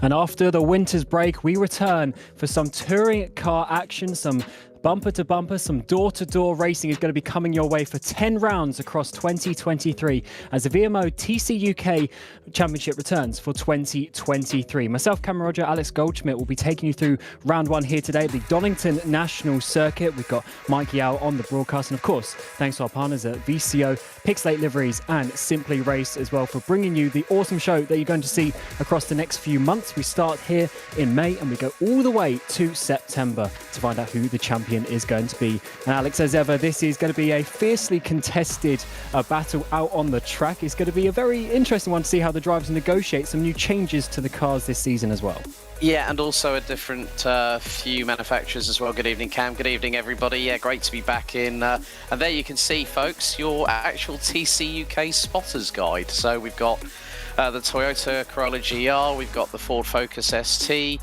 And after the winter's break, we return for some touring car action, some bumper-to-bumper, some door-to-door racing is going to be coming your way for 10 rounds across 2023 as the VMO TCUK Championship returns for 2023. Myself, Cameron Roger, Alex Goldschmidt will be taking you through round one here today at the Donington National Circuit. We've got Mike Yao on the broadcast, and of course, thanks to our partners at VCO, Pixlate Liveries and Simply Race as well for bringing you the awesome show that you're going to see across the next few months. We start here in May and we go all the way to September to find out who the champion is going to be. And Alex, as ever, this is going to be a fiercely contested battle out on the track. It's going to be a very interesting one to see how the drivers negotiate some new changes to the cars this season as well. Yeah, and also a different few manufacturers as well. Good evening, Cam. Good evening, everybody. Yeah, great to be back in. And there you can see, folks, your actual TCUK spotters guide. So we've got the Toyota Corolla GR, we've got the Ford Focus ST,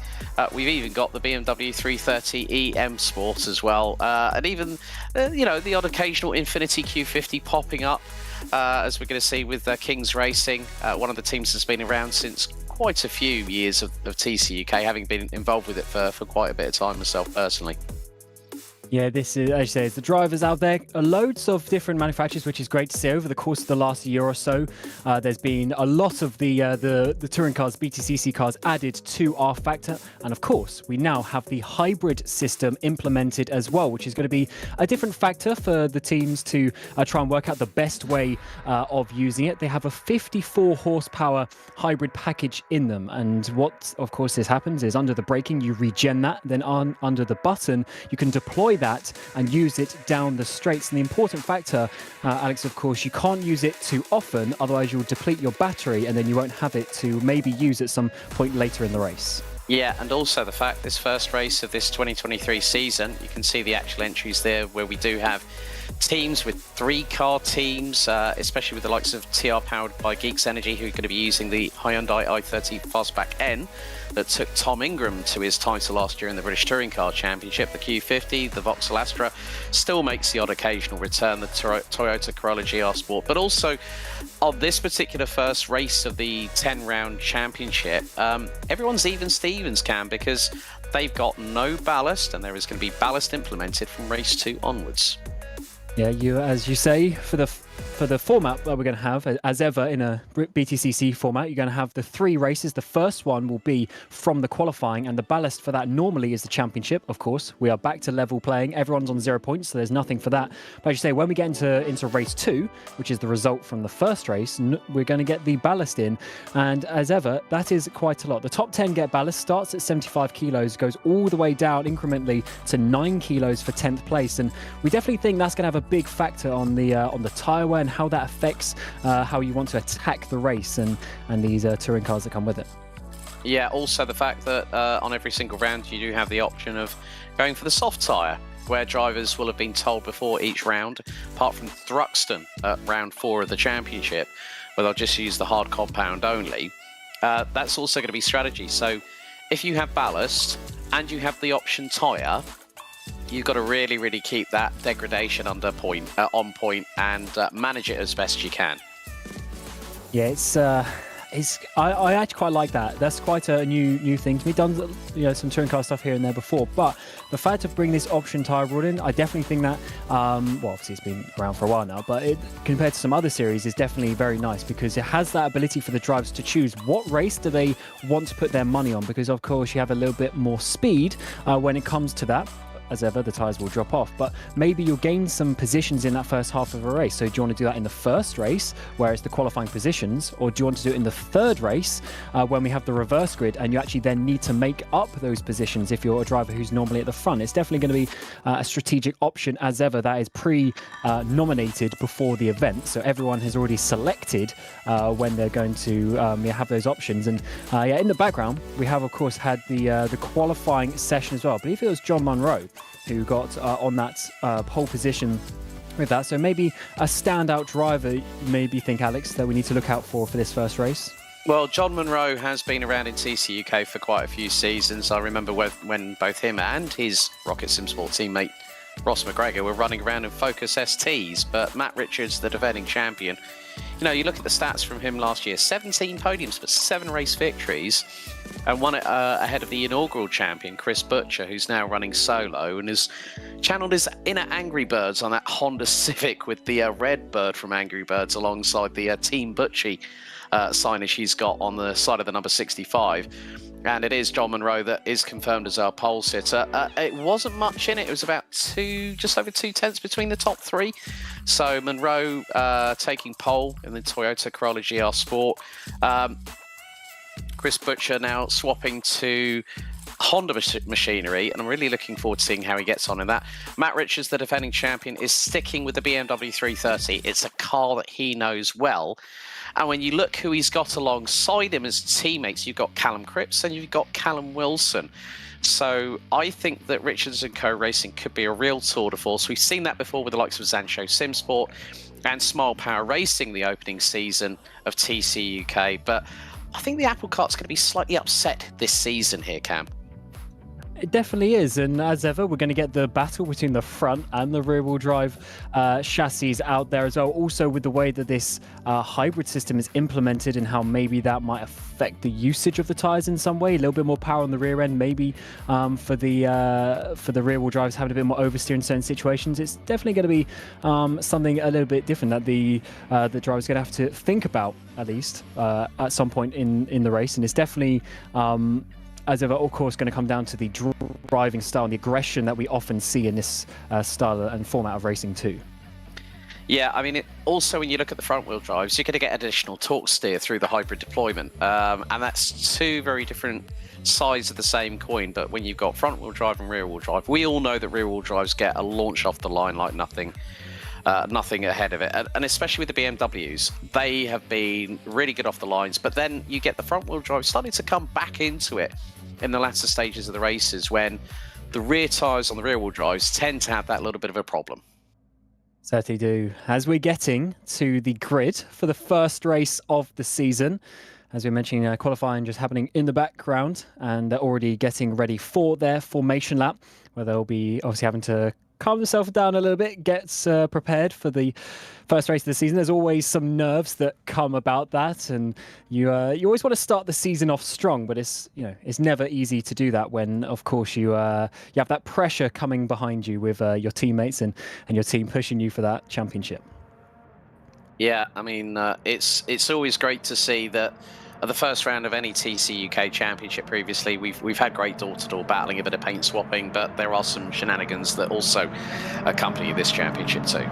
we've even got the BMW 330e M Sport as well, and even, the odd occasional Infiniti Q50 popping up, as we're going to see with Kings Racing, one of the teams that's been around since quite a few years of TCUK, having been involved with it for quite a bit of time myself personally. Yeah, this is, as you say, the drivers out there. Loads of different manufacturers, which is great to see over the course of the last year or so. There's been a lot of the touring cars, BTCC cars added to our factor. And of course, we now have the hybrid system implemented as well, which is going to be a different factor for the teams to try and work out the best way of using it. They have a 54 horsepower hybrid package in them. And what, of course, this happens is under the braking, you regen that. Then under the button, you can deploy that and use it down the straights. And the important factor, Alex, of course, you can't use it too often, otherwise you'll deplete your battery and then you won't have it to maybe use at some point later in the race. Yeah, and also the fact this first race of this 2023 season, you can see the actual entries there where we do have teams with 3-car teams, especially with the likes of TR powered by Geeks Energy, who are going to be using the Hyundai i30 Fastback N that took Tom Ingram to his title last year in the British Touring Car Championship. The Q50, the Vauxhall Astra, still makes the odd occasional return, the Toyota Corolla GR Sport. But also, on this particular first race of the 10-round championship, everyone's even Stevens, Cam, because they've got no ballast, and there is going to be ballast implemented from race 2 onwards. Yeah, as you say, for the format that we're going to have, as ever in a BTCC format, you're going to have the 3 races. The first one will be from the qualifying, and the ballast for that normally is the championship. Of course, we are back to level playing. Everyone's on 0 points, so there's nothing for that. But as you say, when we get into race 2, which is the result from the first race, we're going to get the ballast in. And as ever, that is quite a lot. The top 10 get ballast, starts at 75 kilos, goes all the way down incrementally to 9 kilos for 10th place. And we definitely think that's going to have a big factor on the tyre wear and how that affects how you want to attack the race and these touring cars that come with it. Yeah, also the fact that on every single round you do have the option of going for the soft tyre, where drivers will have been told before each round, apart from Thruxton at round 4 of the championship, where they'll just use the hard compound only. That's also going to be strategy. So if you have ballast and you have the option tyre, you've got to really, really keep that degradation on point and manage it as best you can. Yeah, I actually quite like that. That's quite a new thing to me. Done some touring car stuff here and there before, but the fact of bringing this option tyre rule in, I definitely think that well, obviously it's been around for a while now, but compared to some other series, is definitely very nice because it has that ability for the drivers to choose what race do they want to put their money on, because of course you have a little bit more speed when it comes to that. As ever, the tyres will drop off, but maybe you'll gain some positions in that first half of a race. So do you want to do that in the first race, where it's the qualifying positions, or do you want to do it in the third race, when we have the reverse grid, and you actually then need to make up those positions if you're a driver who's normally at the front? It's definitely going to be a strategic option, as ever, that is pre-nominated before the event. So everyone has already selected when they're going to have those options. And in the background, we have, of course, had the qualifying session as well. I believe it was John Munro who got on that pole position with that. So maybe a standout driver, you maybe think, Alex, that we need to look out for this first race? Well, John Munro has been around in TCUK for quite a few seasons. I remember when both him and his Rocket Sim Sport teammate Ross McGregor were running around in Focus STs, but Matt Richards, the defending champion, you look at the stats from him last year, 17 podiums, but 7 race victories, and won it ahead of the inaugural champion, Chris Butcher, who's now running solo and has channeled his inner Angry Birds on that Honda Civic with the red bird from Angry Birds alongside the Team Butchie signage he's got on the side of the number 65. And it is John Munro that is confirmed as our pole sitter. It wasn't much in it. It was about just over 2 tenths between the top 3. So Munro taking pole in the Toyota Corolla GR Sport. Chris Butcher now swapping to Honda machinery, and I'm really looking forward to seeing how he gets on in that. Matt Richards, the defending champion, is sticking with the BMW 330. It's a car that he knows well. And when you look who he's got alongside him as teammates, you've got Callum Cripps and you've got Callum Wilson. So I think that Richards & Co Racing could be a real tour de force. We've seen that before with the likes of Zancho Simsport and Smile Power Racing the opening season of TCUK. But I think the apple cart's going to be slightly upset this season here, Cam. It definitely is, and as ever, we're going to get the battle between the front and the rear-wheel drive chassis out there as well. Also, with the way that this hybrid system is implemented and how maybe that might affect the usage of the tyres in some way. A little bit more power on the rear end, maybe for the rear-wheel drives having a bit more oversteer in certain situations. It's definitely going to be something a little bit different that the driver's going to have to think about, at least at some point in the race, and it's definitely. As ever, of course, going to come down to the driving style and the aggression that we often see in this style and format of racing too. Yeah, I mean, also when you look at the front-wheel drives, you're going to get additional torque steer through the hybrid deployment, and that's 2 very different sides of the same coin. But when you've got front-wheel drive and rear-wheel drive, we all know that rear-wheel drives get a launch off the line like nothing ahead of it, and especially with the BMWs, they have been really good off the lines, but then you get the front-wheel drive starting to come back into it in the latter stages of the races when the rear tyres on the rear-wheel drives tend to have that little bit of a problem. Certainly do. As we're getting to the grid for the first race of the season, as we mentioned, qualifying just happening in the background, and they're already getting ready for their formation lap, where they'll be obviously having to calm themselves down a little bit, gets prepared for the first race of the season. There's always some nerves that come about that, and you always want to start the season off strong, but it's never easy to do that when, of course, you have that pressure coming behind you with your teammates and your team pushing you for that championship. Yeah, I mean, it's always great to see that. At the first round of any TCUK championship previously, we've had great door-to-door battling, a bit of paint swapping, but there are some shenanigans that also accompany this championship too.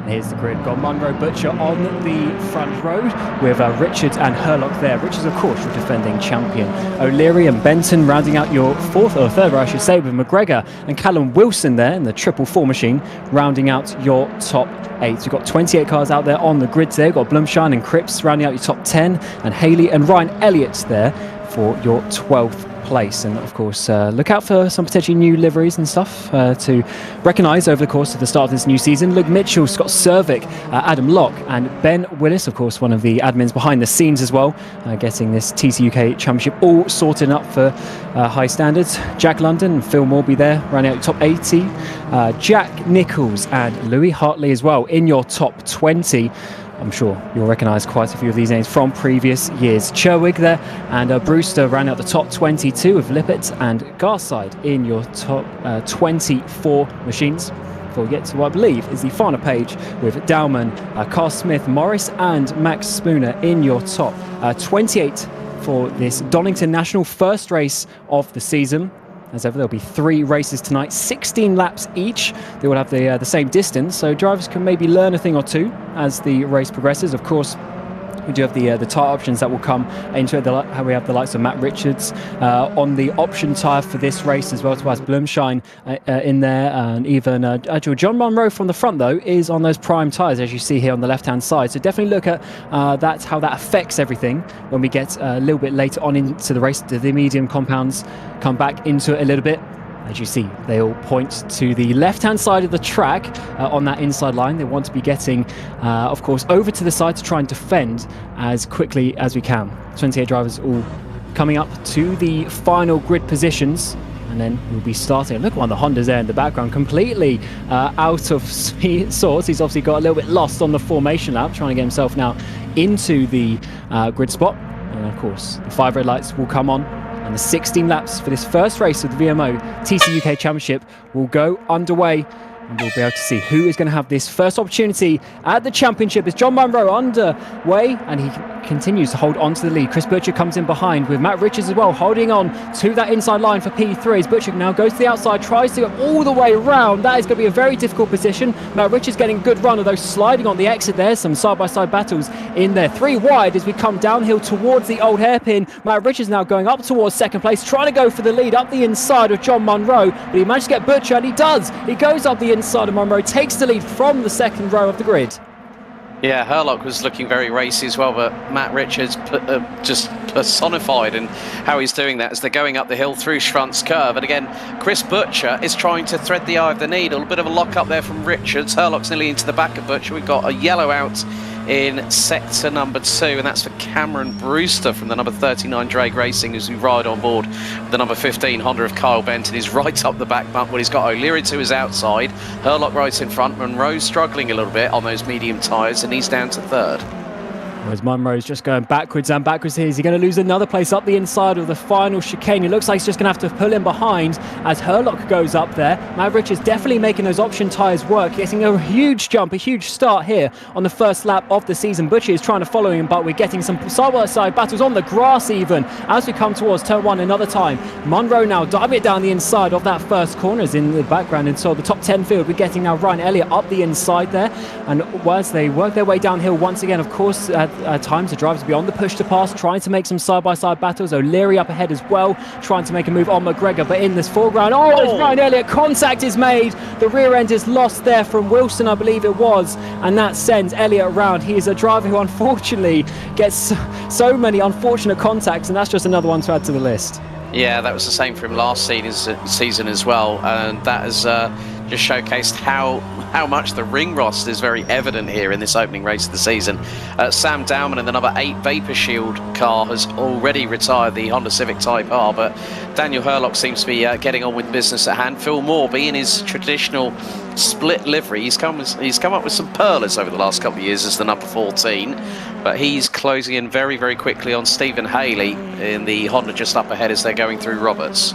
Here's the grid. Got Munro, Butcher on the front road with Richards and Herlock there. Richards, of course, your defending champion. O'Leary and Benton rounding out your third row, I should say, with McGregor and Callum Wilson there in the 4-4 machine, rounding out your top 8. You've got 28 cars out there on the grids there. You've got Blumschein and Cripps rounding out your top 10, and Haley and Ryan Elliott's there for your 12th place. And of course, look out for some potentially new liveries and stuff to recognise over the course of the start of this new season. Luke Mitchell, Scott Cervic, Adam Locke and Ben Willis, of course, one of the admins behind the scenes as well, getting this TCUK Championship all sorted up for high standards. Jack London and Phil Morby there, running out top 80. Jack Nichols and Louis Hartley as well in your top 20. I'm sure you'll recognise quite a few of these names from previous years. Cherwig there, and Brewster ran out the top 22 with Lippert and Garside in your top 24 machines. Before we get to what I believe is the final page with Dowman, Carl Smith, Morris and Max Spooner in your top 28 for this Donington National first race of the season. As ever, there'll be 3 races tonight, 16 laps each. They will have the same distance, so drivers can maybe learn a thing or two as the race progresses. Of course, we do have the tyre options that will come into it. We have the likes of Matt Richards on the option tyre for this race, as well as Blumschein in there, and even John Munro from the front, though, is on those prime tyres, as you see here on the left-hand side. So definitely look at how that affects everything when we get a little bit later on into the race. The medium compounds come back into it a little bit. As you see, they all point to the left-hand side of the track on that inside line. They want to be getting, of course, over to the side to try and defend as quickly as we can. 28 drivers all coming up to the final grid positions. and then we'll be starting. Look at one of the Hondas there in the background, completely out of sorts. He's obviously got a little bit lost on the formation lap, trying to get himself now into the grid spot. And of course, the 5 red lights will come on, and the 16 laps for this first race of the VMO TCUK Championship will go underway. And we'll be able to see who is going to have this first opportunity at the championship. As John Munro underway, and he continues to hold on to the lead. Chris Butcher comes in behind with Matt Richards as well, holding on to that inside line for P3. As Butcher now goes to the outside, tries to go all the way around. That is going to be a very difficult position. Matt Richards getting a good run, although sliding on the exit there. Some side-by-side battles in there. 3 wide as we come downhill towards the old hairpin. Matt Richards now going up towards second place, trying to go for the lead up the inside of John Munro, but he managed to get Butcher, and he does. He goes up the inside of Munro, takes the lead from the second row of the grid. Yeah, Herlock was looking very racy as well, but Matt Richards just personified in how he's doing that as they're going up the hill through Schrunt's curve. And again, Chris Butcher is trying to thread the eye of the needle. A bit of a lock up there from Richards. Herlock's nearly into the back of Butcher. We've got a yellow out in sector number 2, and that's for Cameron Brewster from the number 39 Drake Racing, as we ride on board the number 15 Honda of Kyle Benton. Is right up the back bump. Well, he's got O'Leary to his outside, Herlock right in front, Monroe struggling a little bit on those medium tyres, and he's down to 3rd. Whereas Munro's just going backwards and backwards here. Is he going to lose another place up the inside of the final chicane? It looks like he's just going to have to pull in behind as Herlock goes up there. Matt Richards definitely making those option tyres work, getting a huge jump, a huge start here on the first lap of the season. Butcher is trying to follow him, but we're getting some side-by-side battles on the grass even as we come towards turn 1 another time. Munro now diving it down the inside of that first corner is in the background, and so the top 10 field we're getting now Ryan Elliott up the inside there. And as they work their way downhill once again, of course, at times the drivers beyond the push to pass, trying to make some side-by-side battles. O'Leary up ahead as well, trying to make a move on McGregor, but in this foreground, as Ryan Elliott, contact is made. The rear end is lost there from Wilson, I believe it was, and that sends Elliott around. He is a driver who unfortunately gets so many unfortunate contacts, and that's just another one to add to the list. Yeah, that was the same for him last season as well, and that has just showcased how much the ring rust is very evident here in this opening race of the season. Sam Dowman in the number 8 Vapor Shield car has already retired the Honda Civic Type R, but Daniel Herlock seems to be getting on with business at hand. Phil Morby in his traditional split livery, he's come up with some pearlers over the last couple of years as the number 14, but he's closing in very, very quickly on Stephen Haley in the Honda just up ahead as they're going through Roberts.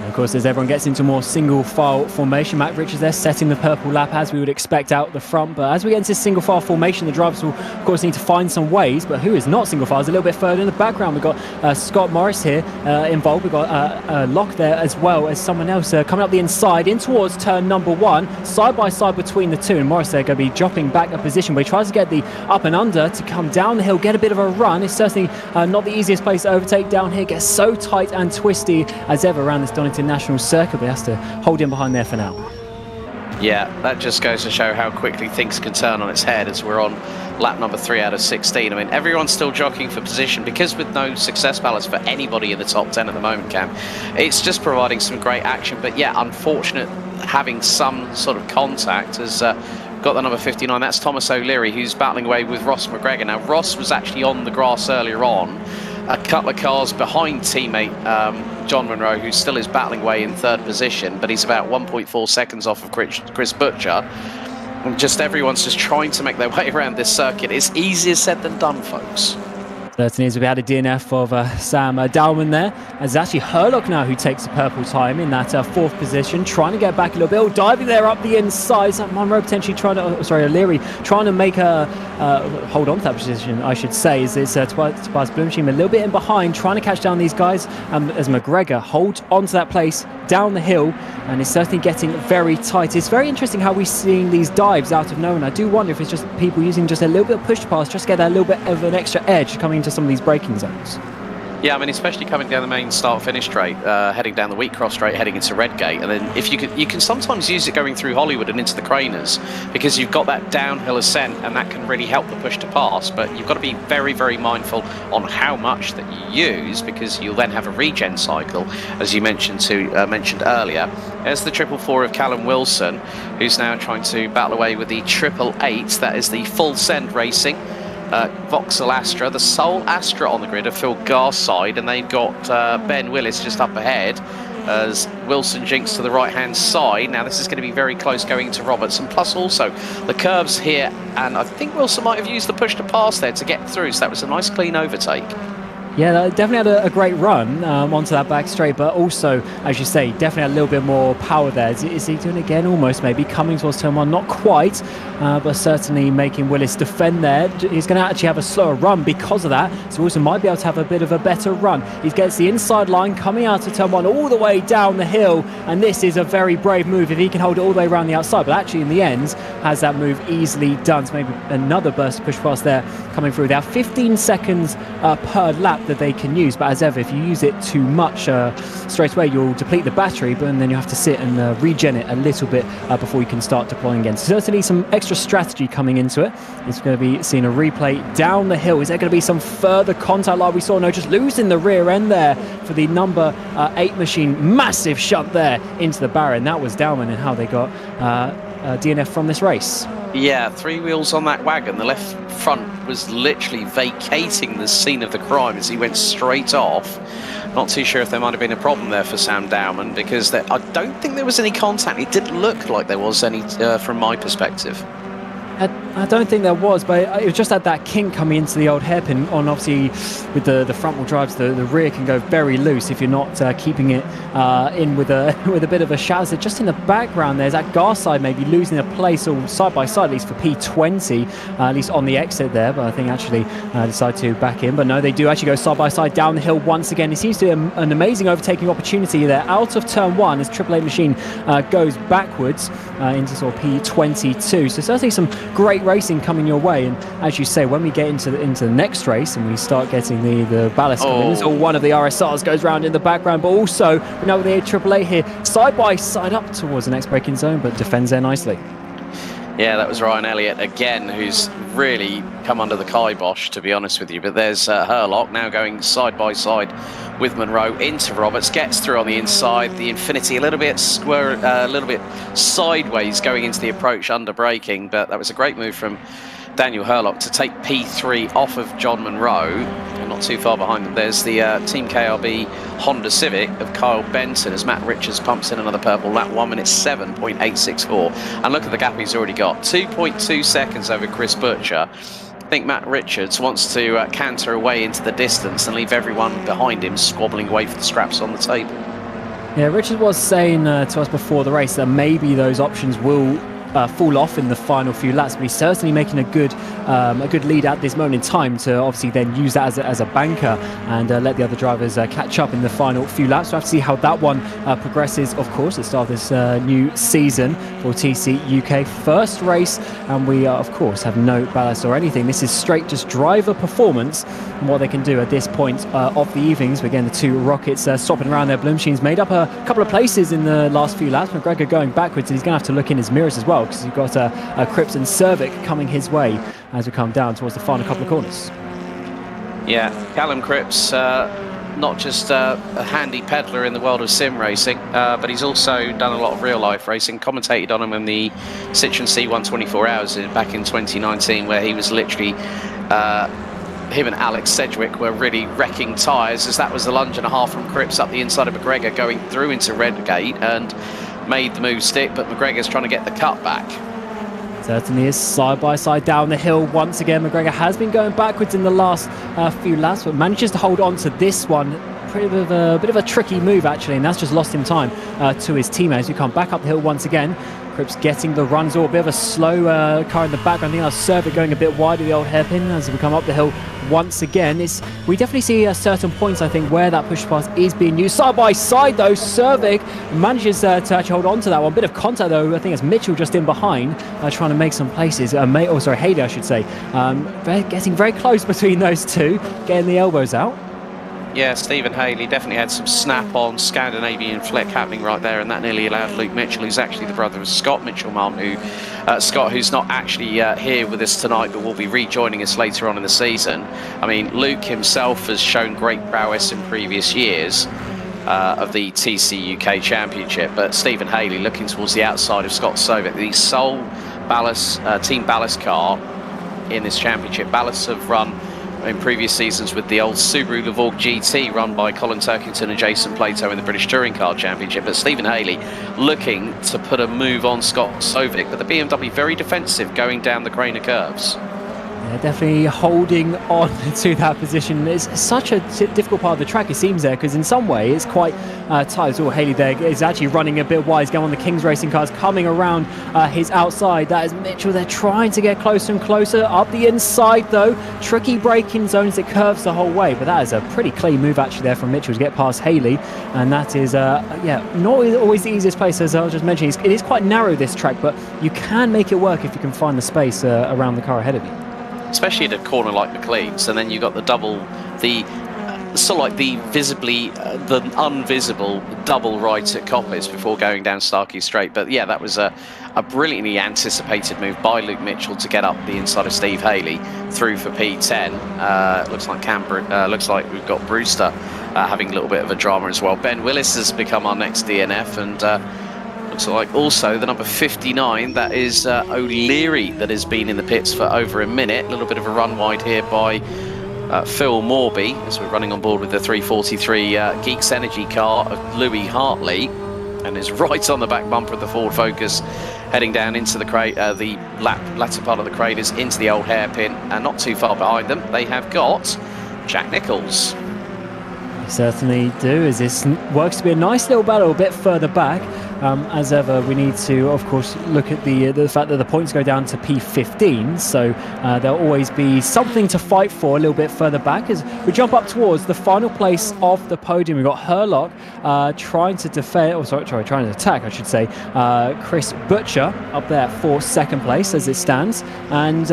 And of course, as everyone gets into more single file formation, Matt Richards there setting the purple lap as we would expect out the front. But as we get into single file formation, the drivers will of course need to find some ways. But who is not single file is a little bit further in the background. We've got Scott Morris here involved. We've got Locke there as well as someone else coming up the inside in towards turn number 1, side by side between the two. And Morris there going to be dropping back a position where he tries to get the up and under to come down the hill, get a bit of a run. It's certainly not the easiest place to overtake down here. Gets so tight and twisty as ever around this Donington National Circuit, but he has to hold him behind there for now. Yeah, that just goes to show how quickly things can turn on its head as we're on lap number 3 out of 16. I mean, everyone's still jockeying for position because with no success balance for anybody in the top 10 at the moment, Cam, it's just providing some great action. But yeah, unfortunate having some sort of contact as got the number 59. That's Thomas O'Leary, who's battling away with Ross McGregor. Now, Ross was actually on the grass earlier on, a couple of cars behind teammate John Monroe, who still is battling away in 3rd position, but he's about 1.4 seconds off of Chris Butcher. And just everyone's just trying to make their way around this circuit. It's easier said than done, folks. Certainly is. We had a DNF of Sam Dowman there. As it's actually Herlock now who takes the purple time in that 4th position, trying to get back a little bit. Oh, diving there up the inside. Monroe potentially trying to, O'Leary trying to make a hold on to that position, I should say. It's Tobias Bloomsheim a little bit in behind, trying to catch down these guys as McGregor holds onto that place down the hill, and it's certainly getting very tight. It's very interesting how we're seeing these dives out of nowhere, and I do wonder if it's just people using just a little bit of push pass just to get that little bit of an extra edge coming into some of these braking zones. Yeah, I mean, especially coming down the main start-finish straight, heading down the Wheatcross straight, heading into Redgate, and then if you can sometimes use it going through Hollywood and into the Craners because you've got that downhill ascent, and that can really help the push to pass. But you've got to be very, very mindful on how much that you use because you'll then have a regen cycle, as you mentioned earlier. There's the 444 of Callum Wilson, who's now trying to battle away with the 888. That is the Full Send Racing. Vauxhall Astra, the sole Astra on the grid of Phil Garside, and they've got Ben Willis just up ahead. as Wilson jinks to the right-hand side. Now this is going to be very close going into Roberts, and plus also the curves here, and I think Wilson might have used the push to pass there to get through, so that was a nice clean overtake. Yeah, that definitely had a great run onto that back straight, but also, as you say, definitely had a little bit more power there. Is he doing it again? Almost, maybe. Coming towards turn one, not quite, but certainly making Willis defend there. He's going to actually have a slower run because of that, so Wilson might be able to have a bit of a better run. He gets the inside line coming out of turn one all the way down the hill, and this is a very brave move if he can hold it all the way around the outside, but actually in the end has that move easily done. So maybe another burst to push past there coming through. They have 15 seconds per lap that they can use, but as ever, if you use it too much straight away, you'll deplete the battery, but then you have to sit and regen it a little bit before you can start deploying again. So certainly some extra strategy coming into it. It's going to be seeing a replay down the hill. Is there going to be some further contact like we saw? No, just losing the rear end there for the number 8 machine. Massive shunt there into the barrier, and that was Dowman and how they got DNF from this race. Yeah, 3 wheels on that wagon. The left front was literally vacating the scene of the crime as he went straight off. Not too sure if there might have been a problem there for Sam Dowman, because I don't think there was any contact. It didn't look like there was any from my perspective. I don't think there was, but it just had that kink coming into the old hairpin on. Obviously, with the front wheel drives, the rear can go very loose if you're not keeping it in with a bit of a shadow. Just in the background, there's that Gar side maybe losing a place, or side by side at least for P20, at least on the exit there. But I think actually decide to back in. But no, they do actually go side by side down the hill once again. It seems to be an amazing overtaking opportunity there out of turn one as Triple Eight machine goes backwards into sort of P22. So certainly some great racing coming your way, and as you say, when we get into the next race and we start getting the ballast coming, so one of the RSRs goes round in the background, but also we know the Triple Eight here side by side up towards the next braking zone, but defends there nicely. Yeah, that was Ryan Elliott again, who's really come under the kibosh, to be honest with you. But there's Herlock now going side by side with Monroe into Roberts, gets through on the inside. The Infinity a little bit sideways going into the approach under braking, but that was a great move from Daniel Herlock to take P3 off of John Monroe. And not too far behind them, there's the Team KRB Honda Civic of Kyle Benton as Matt Richards pumps in another purple lap, 1:07.864. And look at the gap he's already got, 2.2 seconds over Chris Butcher. I think Matt Richards wants to canter away into the distance and leave everyone behind him squabbling away for the scraps on the table. Yeah, Richard was saying to us before the race that maybe those options will fall off in the final few laps, but he's certainly making a good lead at this moment in time to obviously then use that as a banker and let the other drivers catch up in the final few laps. We'll have to see how that one progresses, of course, at the start of this new season for TCUK. First race, and we of course have no ballast or anything. This is straight just driver performance and what they can do at this point of the evenings. Again, the two rockets swapping around their blue machines, made up a couple of places in the last few laps. McGregor going backwards, and he's going to have to look in his mirrors as well, because you've got Cripps and Cervic coming his way as we come down towards the final couple of corners. Yeah, Callum Cripps, not just a handy peddler in the world of sim racing, but he's also done a lot of real life racing, commentated on him in the Citroen C1 24 Hours back in 2019, where he was literally him and Alex Sedgwick were really wrecking tyres, as that was the lunge and a half from Cripps up the inside of McGregor going through into Redgate and made the move stick, but McGregor's trying to get the cut back. Certainly is side by side down the hill once again. McGregor has been going backwards in the last few laps, but manages to hold on to this one. Bit of a tricky move actually, and that's just lost him time to his teammates who come back up the hill once again. Cripps getting the runs, or a bit of a slow car in the background. I think I'll serve it going a bit wide of the old hairpin as we come up the hill once again. We definitely see certain points, I think, where that push pass is being used. Side by side though, Cervic manages to actually hold on to that one. Bit of contact though, I think it's Mitchell just in behind, trying to make some places. Haley I should say. Getting very close between those two, getting the elbows out. Yeah, Stephen Haley definitely had some snap-on Scandinavian flick happening right there, and that nearly allowed Luke Mitchell, who's actually the brother of Scott Mitchell-Mum, who's not actually here with us tonight, but will be rejoining us later on in the season. I mean, Luke himself has shown great prowess in previous years of the TCUK Championship, but Stephen Haley looking towards the outside of Scott Sovic, the sole ballast, team ballast car in this championship. Ballasts have run in previous seasons with the old Subaru Levorg GT run by Colin Turkington and Jason Plato in the British Touring Car Championship. But Stephen Haley looking to put a move on Scott Sovic, but the BMW very defensive going down the Craner curves. Yeah, definitely holding on to that position. It's such a difficult part of the track, it seems there, because in some way it's quite tight. So Haley there is actually running a bit wide. He's going on the King's Racing cars, coming around his outside. That is Mitchell. They're trying to get closer and closer. Up the inside, though. Tricky braking zones. It curves the whole way. But that is a pretty clean move, actually, there from Mitchell to get past Haley. And that is, yeah, not always the easiest place, as I was just mentioning. It is quite narrow, this track, but you can make it work if you can find the space around the car ahead of you. Especially at a corner like McLean's, and then you've got the sort of like the the unvisible double right at Coppice before going down Starkey Straight. But yeah, that was a brilliantly anticipated move by Luke Mitchell to get up the inside of Steve Haley through for P10. Looks like we've got Brewster having a little bit of a drama as well. Ben Willis has become our next DNF, and looks like also the number 59, that is O'Leary, that has been in the pits for over a minute. A little bit of a run wide here by Phil Morby as we're running on board with the 343 Geeks Energy car of Louis Hartley, and is right on the back bumper of the Ford Focus, heading down into the latter part of the craters into the old hairpin, and not too far behind them they have got Jack Nicholls. Certainly do, as this works to be a nice little battle a bit further back. As ever, we need to, of course, look at the fact that the points go down to P15, so there'll always be something to fight for a little bit further back as we jump up towards the final place of the podium. We've got Herlock trying to attack, I should say, Chris Butcher up there for second place as it stands, and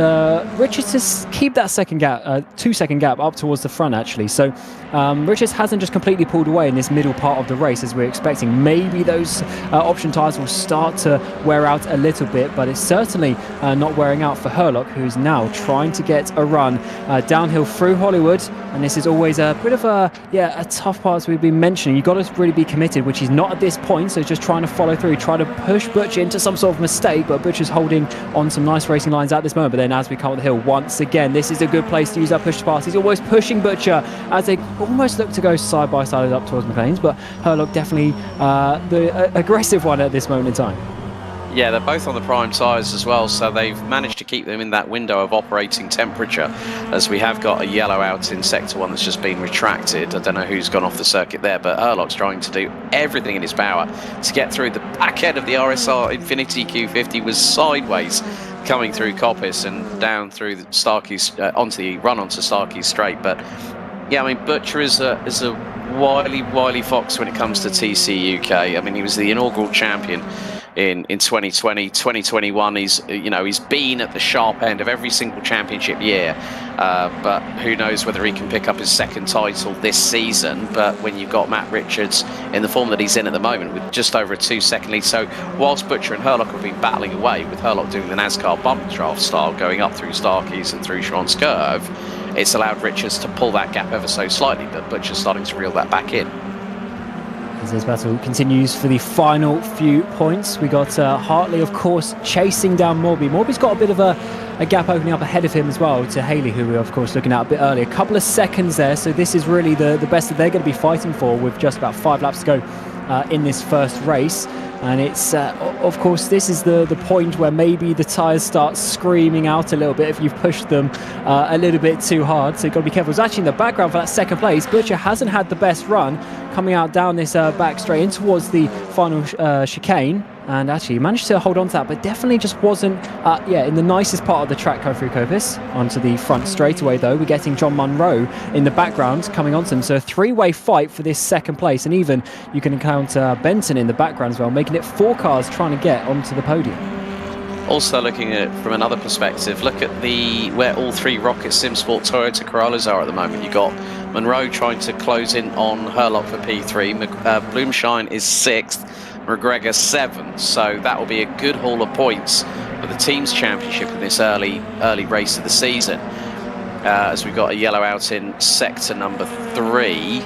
Richards to keep that second gap, 2-second gap up towards the front, actually. So Richards hasn't just completely pulled away in this middle part of the race as we're expecting. Maybe those option tyres will start to wear out a little bit, but it's certainly not wearing out for Herlock, who's now trying to get a run downhill through Hollywood. And this is always a bit of a tough part, as we've been mentioning. You've got to really be committed, which he's not at this point, so just trying to follow through, try to push Butcher into some sort of mistake, but Butcher's holding on some nice racing lines at this moment. But then as we come up the hill once again, this is a good place to use that push to pass. He's almost pushing Butcher as they almost look to go side by side up towards McLean's, but Herlock definitely the aggressive one at this moment in time. Yeah, they're both on the prime tyres as well, so they've managed to keep them in that window of operating temperature, as we have got a yellow out in sector 1 that's just been retracted. I don't know who's gone off the circuit there, but Herlock's trying to do everything in his power to get through. The back end of the RSR Infiniti Q50 was sideways coming through Coppice and down through the Starkey's onto Starkey Straight. But yeah, I mean, Butcher is a wily fox when it comes to TCUK. I mean, he was the inaugural champion in 2020, 2021. He's been at the sharp end of every single championship year, but who knows whether he can pick up his second title this season. But when you've got Matt Richards in the form that he's in at the moment with just over a 2-second lead, so whilst Butcher and Herlock have been battling away, with Herlock doing the NASCAR bump draft style, going up through Starkeys and through Schwann's Curve, it's allowed Richards to pull that gap ever so slightly, but Butcher's starting to reel that back in. As this battle continues for the final few points, we got Hartley, of course, chasing down Morby. Morby's got a bit of a gap opening up ahead of him as well to Haley, who we were, of course, looking at a bit earlier. A couple of seconds there, so this is really the best that they're going to be fighting for with just about 5 laps to go in this first race. And it's, of course, this is the point where maybe the tyres start screaming out a little bit if you've pushed them a little bit too hard. So you've got to be careful. It's actually in the background for that second place. Butcher hasn't had the best run coming out down this back straight in towards the final chicane. And actually managed to hold on to that, but definitely just wasn't in the nicest part of the track going through Coppice. Onto the front straightaway, though, we're getting John Munro in the background coming onto them. So a 3-way fight for this second place, and even you can encounter Benton in the background as well, making it 4 cars trying to get onto the podium. Also looking at it from another perspective, look at where all 3 Rocket SimSport Toyota Corollas are at the moment. You've got Munro trying to close in on Herlock for P3, Bloomshine is 6th, McGregor 7th, so that will be a good haul of points for the team's championship in this early race of the season. As we've got a yellow out in sector number 3,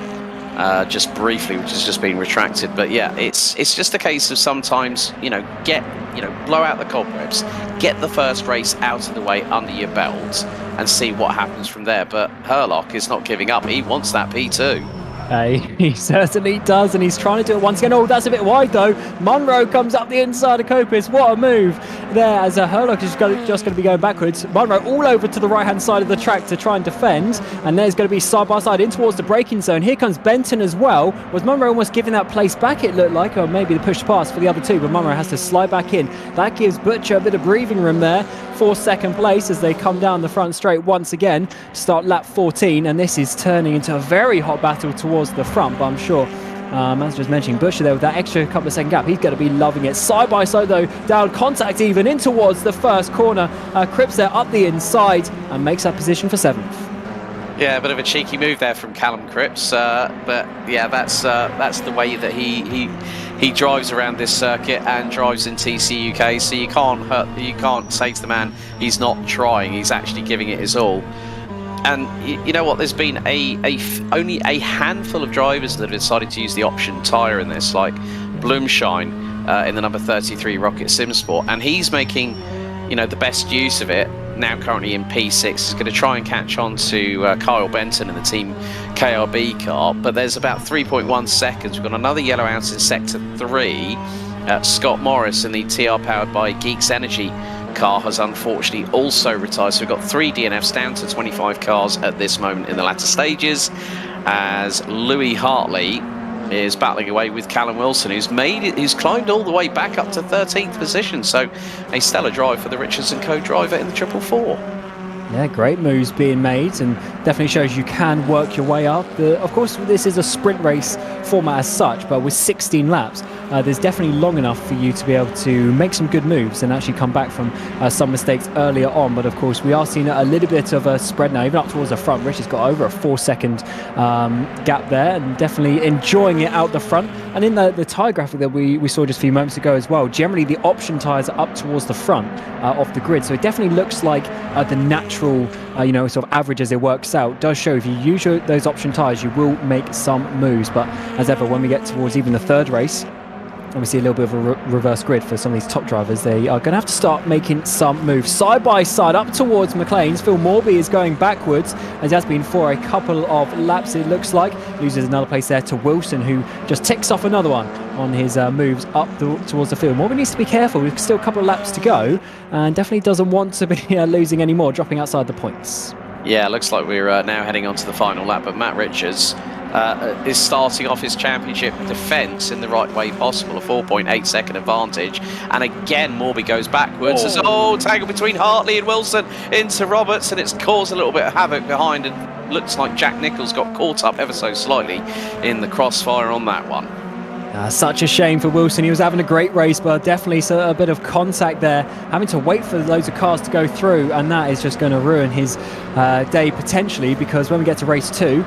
just briefly, which has just been retracted. But yeah, it's just a case of sometimes, blow out the cobwebs, get the first race out of the way under your belt, and see what happens from there. But Herlock is not giving up. He wants that P2. He certainly does, and he's trying to do it once again. Oh, that's a bit wide though. Munro comes up the inside of Coppice. What a move there, as Herlock is just going to be going backwards. Munro all over to the right-hand side of the track to try and defend, and there's going to be side-by-side in towards the braking zone. Here comes Benton as well. Was Munro almost giving that place back, it looked like, or maybe the push pass for the other two, but Munro has to slide back in. That gives Butcher a bit of breathing room there for second place as they come down the front straight once again to start lap 14, and this is turning into a very hot battle towards the front. But I'm sure, as just mentioning, Butcher there with that extra couple of second gap, he's going to be loving it. Side by side though, down contact even in towards the first corner. Cripps there up the inside and makes that position for 7th. Yeah, a bit of a cheeky move there from Callum Cripps, but yeah, that's the way that he drives around this circuit and drives in TCUK. So you can't say to the man he's not trying. He's actually giving it his all. And you know what? There's been only a handful of drivers that have decided to use the option tyre in this, like Bloomshine in the number 33 Rocket Simsport, and he's making the best use of it. Now currently in P6, is going to try and catch on to Kyle Benton in the Team KRB car, but there's about 3.1 seconds. We've got another yellow out in Sector 3. Scott Morris in the TR powered by Geeks Energy car has unfortunately also retired, so we've got 3 DNFs down to 25 cars at this moment in the latter stages, as Louis Hartley is battling away with Callum Wilson, who's climbed all the way back up to 13th position. So a stellar drive for the Richards & Co driver in the 444. Yeah, great moves being made, and definitely shows you can work your way up. Of course, this is a sprint race format as such, but with 16 laps, there's definitely long enough for you to be able to make some good moves and actually come back from some mistakes earlier on. But of course, we are seeing a little bit of a spread now, even up towards the front. Rich has got over a 4-second gap there, and definitely enjoying it out the front. And in the tyre graphic that we saw just a few moments ago as well, generally the option tyres are up towards the front of the grid, so it definitely looks like the natural sort of average as it works out does show if you use those option tyres, you will make some moves. But as ever, when we get towards even the third race, and we see a little bit of a reverse grid for some of these top drivers, they are going to have to start making some moves. Side by side up towards McLean's. Phil Morby is going backwards, as he has been for a couple of laps, it looks like. Loses another place there to Wilson, who just ticks off another one on his moves up towards the field. Morby needs to be careful. We've still a couple of laps to go, and definitely doesn't want to be losing any more, dropping outside the points. Yeah, looks like we're now heading on to the final lap, but Matt Richards is starting off his championship defence in the right way possible, a 4.8 second advantage. And again, Morby goes backwards. Tangle between Hartley and Wilson into Roberts, and it's caused a little bit of havoc behind, and looks like Jack Nichols got caught up ever so slightly in the crossfire on that one. Such a shame for Wilson. He was having a great race, but definitely a bit of contact there, having to wait for loads of cars to go through, and that is just going to ruin his day potentially, because when we get to race 2,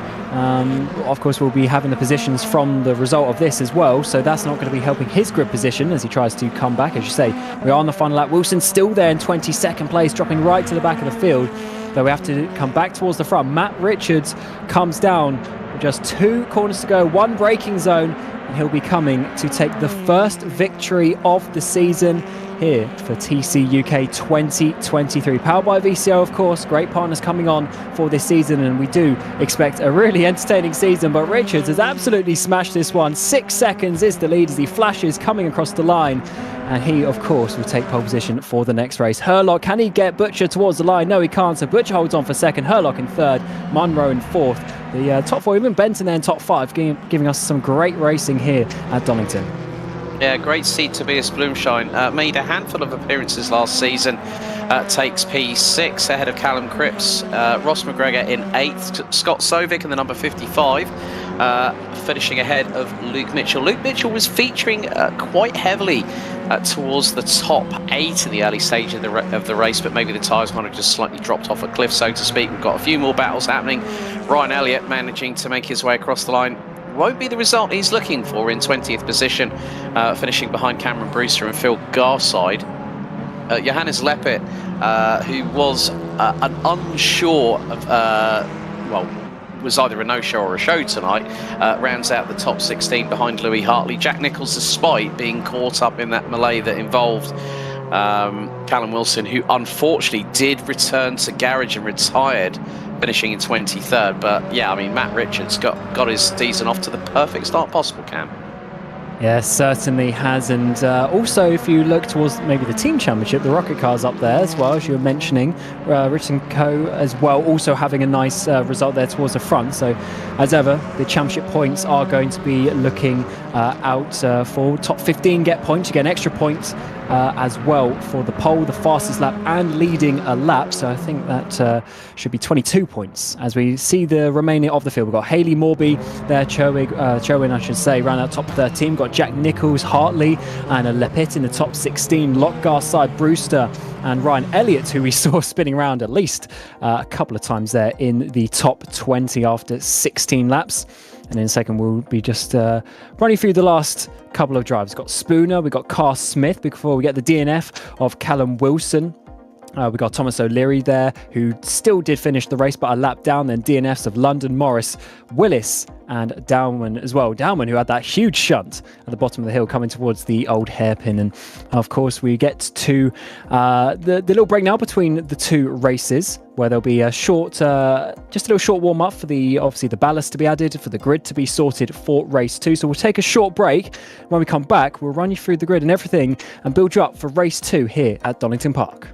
of course we'll be having the positions from the result of this as well, so that's not going to be helping his grid position as he tries to come back. As you say, we are on the final lap. Wilson's still there in 22nd place, dropping right to the back of the field, though we have to come back towards the front. Matt Richards comes down with just 2 corners to go, 1 braking zone, and he'll be coming to take the first victory of the season here for TCUK 2023. Powered by VCO, of course. Great partners coming on for this season, and we do expect a really entertaining season. But Richards has absolutely smashed this one. 6 seconds is the lead as he flashes coming across the line. And he, of course, will take pole position for the next race. Herlock, can he get Butcher towards the line? No, he can't. So Butcher holds on for second. Herlock in third. Munro in fourth. The top 4, even Benton there in top 5, giving us some great racing here at Donington. Yeah, great seat Tobias Bloomshine. Made a handful of appearances last season. Takes P6 ahead of Callum Cripps. Ross McGregor in 8th. Scott Sovic in the number 55. Finishing ahead of Luke Mitchell. Luke Mitchell was featuring quite heavily towards the top 8 in the early stage of the race, but maybe the tyres might have just slightly dropped off a cliff, so to speak. We've got a few more battles happening. Ryan Elliott managing to make his way across the line. Won't be the result he's looking for in 20th position, finishing behind Cameron Brewster and Phil Garside. Johannes Leppert, who was unsure of, was either a no-show or a show tonight, rounds out the top 16 behind Louis Hartley. Jack Nicholls, despite being caught up in that melee that involved Callum Wilson, who unfortunately did return to garage and retired, finishing in 23rd. But yeah, I mean, Matt Richards got his season off to the perfect start possible, Cam. Yeah, certainly has. And also, if you look towards maybe the team championship, the rocket cars up there as well, as you were mentioning, Richardson Co as well, also having a nice result there towards the front. So as ever, the championship points are going to be looking out for top 15 get points. You get an extra point as well for the pole, the fastest lap, and leading a lap. So I think that should be 22 points as we see the remaining of the field. We've got Hayley Morby there, Cherwin, I should say, round out top 13. We've got Jack Nicholls, Hartley, and Lepitt in the top 16. Lockgar side, Brewster and Ryan Elliott, who we saw spinning around at least a couple of times there in the top 20 after 16 laps. And in a second, we'll be just running through the last couple of drives. We've got Spooner, we've got Carr Smith before we get the DNF of Callum Wilson. We got Thomas O'Leary there, who still did finish the race, but a lap down. Then DNFs of London, Morris, Willis, and Dowman as well. Dowman, who had that huge shunt at the bottom of the hill coming towards the old hairpin. And of course, we get to the little break now between the two races, where there'll be a short, just a little short warm up for obviously the ballast to be added, for the grid to be sorted for race 2. So we'll take a short break. When we come back, we'll run you through the grid and everything and build you up for race 2 here at Donington Park.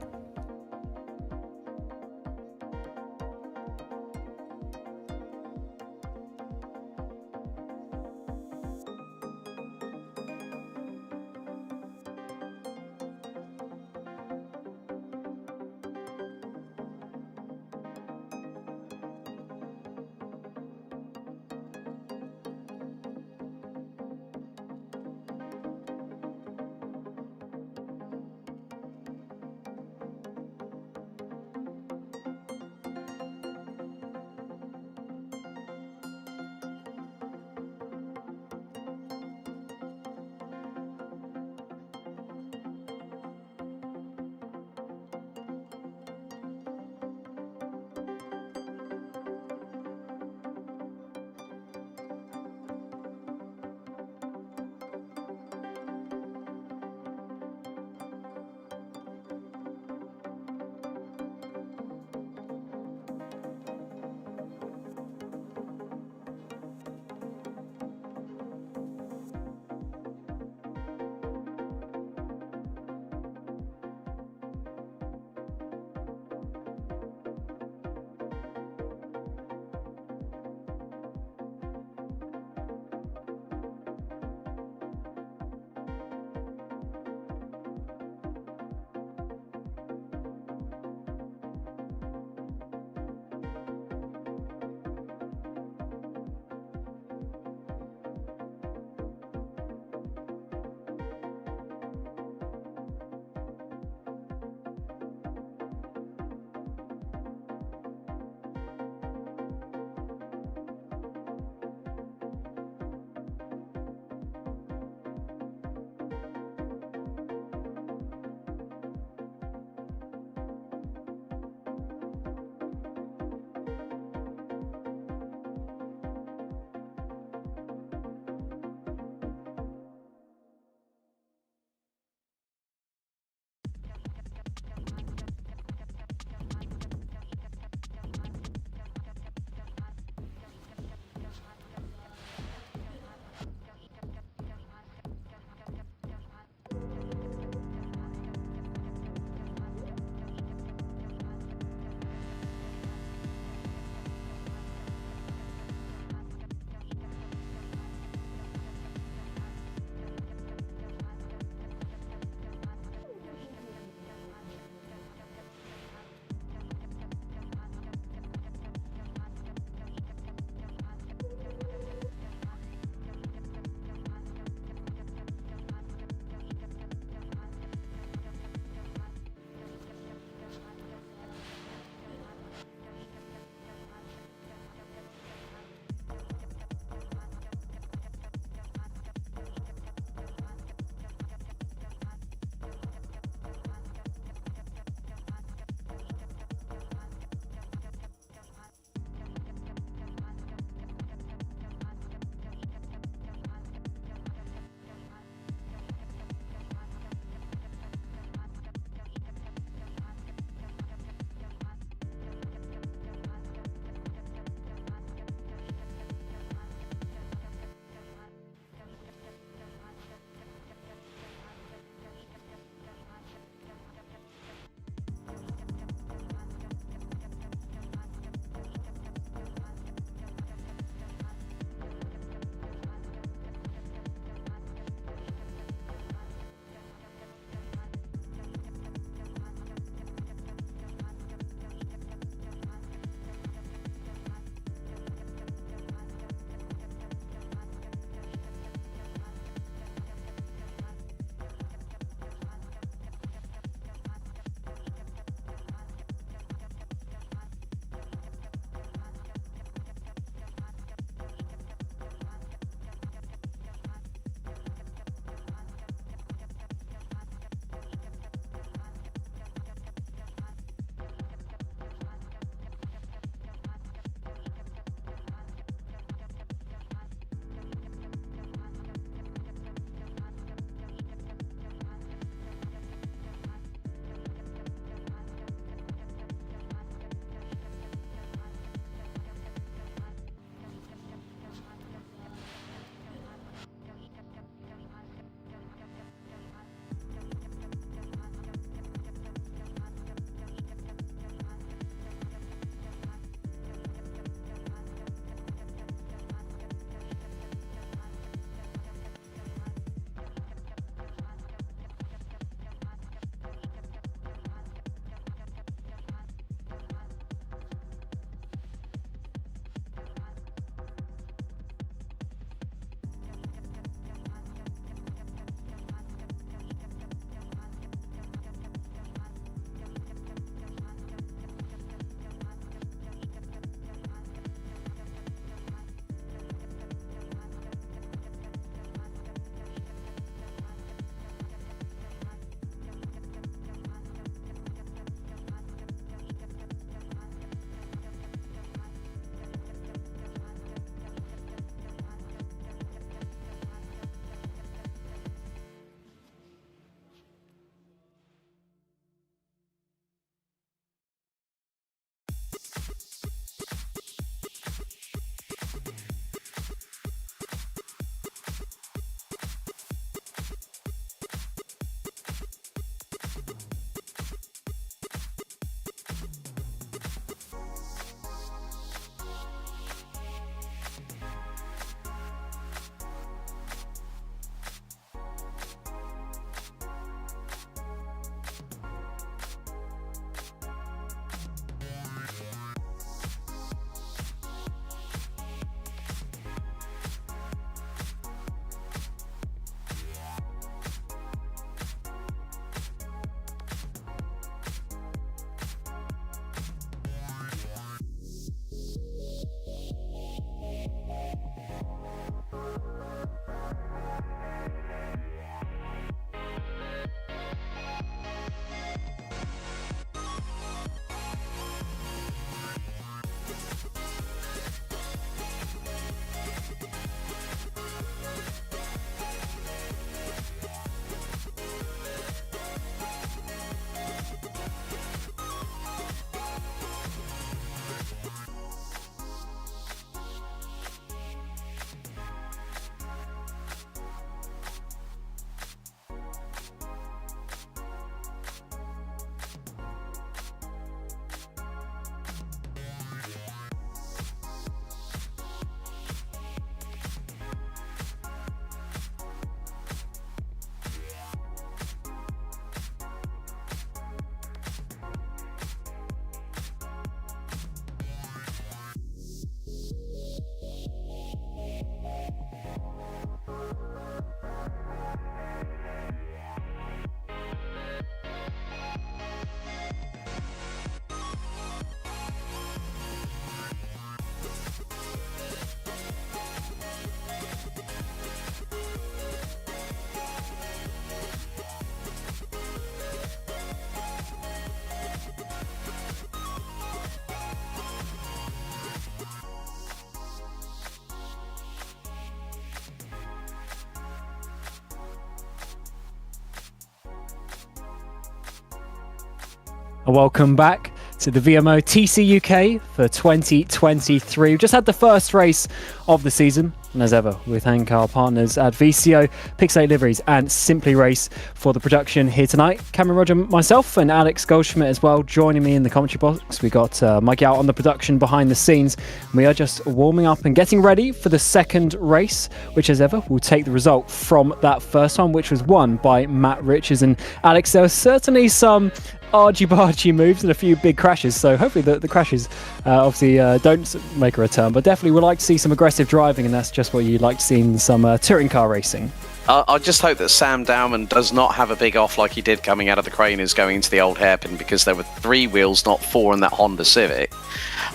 Welcome back to the VMO TCUK for 2023. We've just had the first race of the season, and as ever, we thank our partners at VCO, Pixate Liveries and Simply Race for the production here tonight. Cameron Roger, myself, and Alex Goldschmidt as well joining me in the commentary box. We got Mikey out on the production behind the scenes. We are just warming up and getting ready for the second race, which as ever will take the result from that first one, which was won by Matt Richards. And Alex, there was certainly some argy-bargy moves and a few big crashes, so hopefully the crashes obviously don't make a return, but definitely would like to see some aggressive driving, and that's just what you'd like to see in some touring car racing. I just hope that Sam Dowman does not have a big off like he did coming out of the Craners going into the old hairpin, because there were 3 wheels, not 4 in that Honda Civic.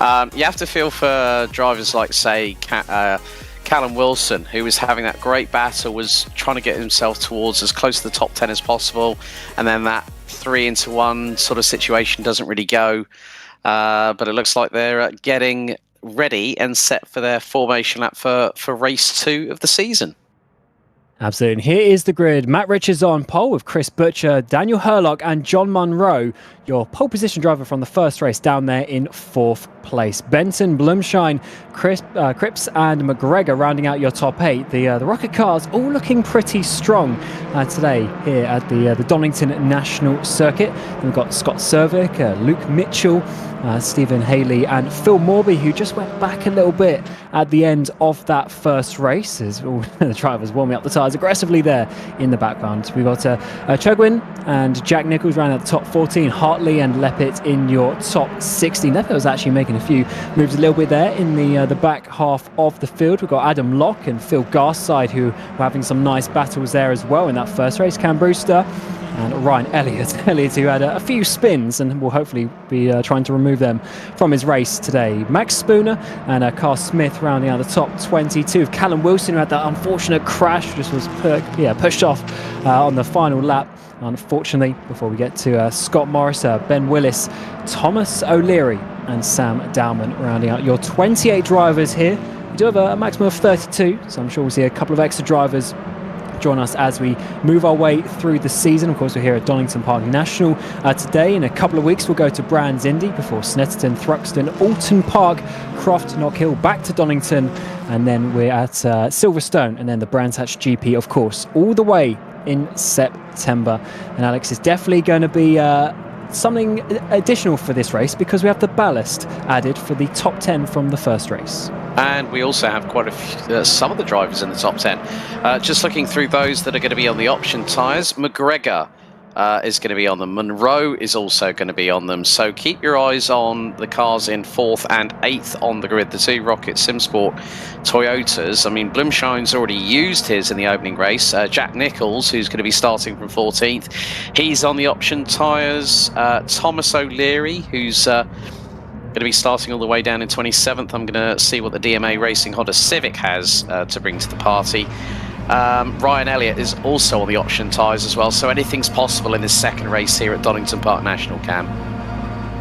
You have to feel for drivers like, say, Callum Wilson, who was having that great battle, was trying to get himself towards as close to the top 10 as possible, and then that 3-into-1 sort of situation doesn't really go. But it looks like they're getting ready and set for their formation lap for race 2 of the season. Absolutely. And here is the grid. Matt Richards on pole with Chris Butcher, Daniel Hurlock and John Munro. Your pole position driver from the first race down there in 4th place. Benton, Blumshine, Cripps and McGregor rounding out your top 8. The Rocket cars all looking pretty strong today here at the Donington National Circuit. And we've got Scott Servick, Luke Mitchell, Stephen Haley and Phil Morby, who just went back a little bit at the end of that first race as all the drivers warming up the tyres aggressively there in the background. We've got Chugwin and Jack Nichols round out the top 14, Hartley and Leppert in your top 16. Leppert was actually making a few moves a little bit there in the back half of the field. We've got Adam Locke and Phil Garside, who were having some nice battles there as well in that first race. Cam Brewster and Ryan Elliott, who had a few spins and will hopefully be trying to remove them from his race today. Max Spooner and Carl Smith rounding out the top 22. Callum Wilson, who had that unfortunate crash, just was pushed off on the final lap, unfortunately, before we get to Scott Morris, Ben Willis, Thomas O'Leary and Sam Dowman rounding out your 28 drivers here. We do have a maximum of 32, so I'm sure we'll see a couple of extra drivers join us as we move our way through the season. Of course, we're here at Donington Park National today. In a couple of weeks, we'll go to Brands Indy before Snetterton, Thruxton, Oulton Park, Croft, Knockhill, back to Donington, and then we're at Silverstone, and then the Brands Hatch GP, of course, all the way in September. And Alex, is definitely going to be something additional for this race, because we have the ballast added for the top 10 from the first race. And we also have quite a few, some of the drivers in the top 10. Just looking through those that are going to be on the option tyres, McGregor is going to be on them. Munro is also going to be on them. So keep your eyes on the cars in 4th and 8th on the grid, the 2 Rocket SimSport Toyotas. I mean, Blumshine's already used his in the opening race. Jack Nichols, who's going to be starting from 14th, he's on the option tyres. Thomas O'Leary, who's going to be starting all the way down in 27th. I'm going to see what the DMA Racing Honda Civic has to bring to the party. Ryan Elliott is also on the option tyres as well, so anything's possible in this second race here at Donington Park National, Cam.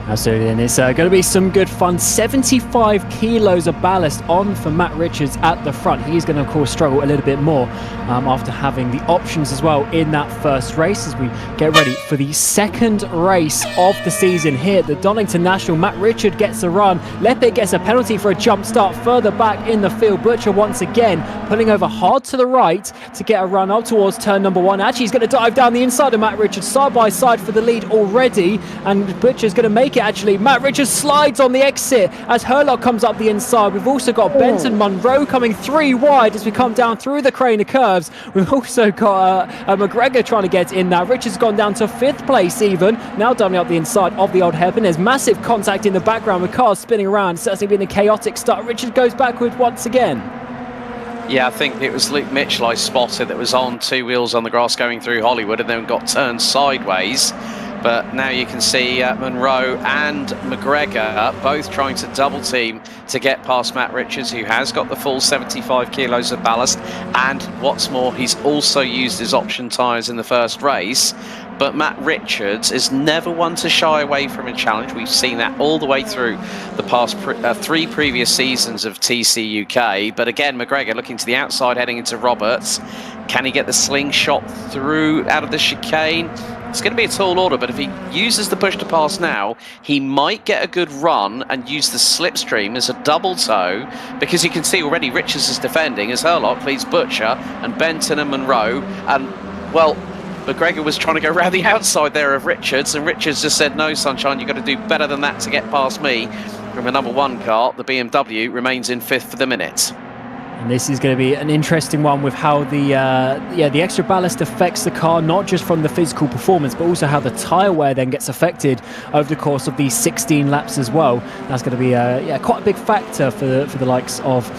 Absolutely, and it's going to be some good fun. 75 kilos of ballast on for Matt Richards at the front. He's going to, of course, struggle a little bit more after having the options as well in that first race as we get ready for the second race of the season here at the Donington National. Matt Richards gets a run. Leppert gets a penalty for a jump start further back in the field. Butcher once again pulling over hard to the right to get a run up towards turn number 1. Actually, he's going to dive down the inside of Matt Richards, side by side for the lead already, and Butcher's going to make it. Actually, Matt Richards slides on the exit as Hurlock comes up the inside. We've also got Benton Munro coming 3 wide as we come down through the Craner curves. We've also got McGregor trying to get in now. Richards gone down to 5th place even, now diving up the inside of the old hairpin. There's massive contact in the background with cars spinning around. It's certainly been a chaotic start. Richards goes backward once again. Yeah, I think it was Luke Mitchell I spotted that was on 2 wheels on the grass going through Hollywood and then got turned sideways. But now you can see Munro and McGregor both trying to double team to get past Matt Richards, who has got the full 75 kilos of ballast. And what's more, he's also used his option tyres in the first race. But Matt Richards is never one to shy away from a challenge. We've seen that all the way through the past 3 previous seasons of TCUK. But again, McGregor looking to the outside, heading into Roberts. Can he get the slingshot through out of the chicane? It's going to be a tall order, but if he uses the push to pass now, he might get a good run and use the slipstream as a double toe, because you can see already Richards is defending as Herlock leads Butcher and Benton and Monroe. And, well, McGregor was trying to go around the outside there of Richards, and Richards just said, no, Sunshine, you've got to do better than that to get past me. From the number 1 car, the BMW remains in 5th for the minute. And this is going to be an interesting one with how the extra ballast affects the car, not just from the physical performance, but also how the tyre wear then gets affected over the course of these 16 laps as well. That's going to be quite a big factor for the likes of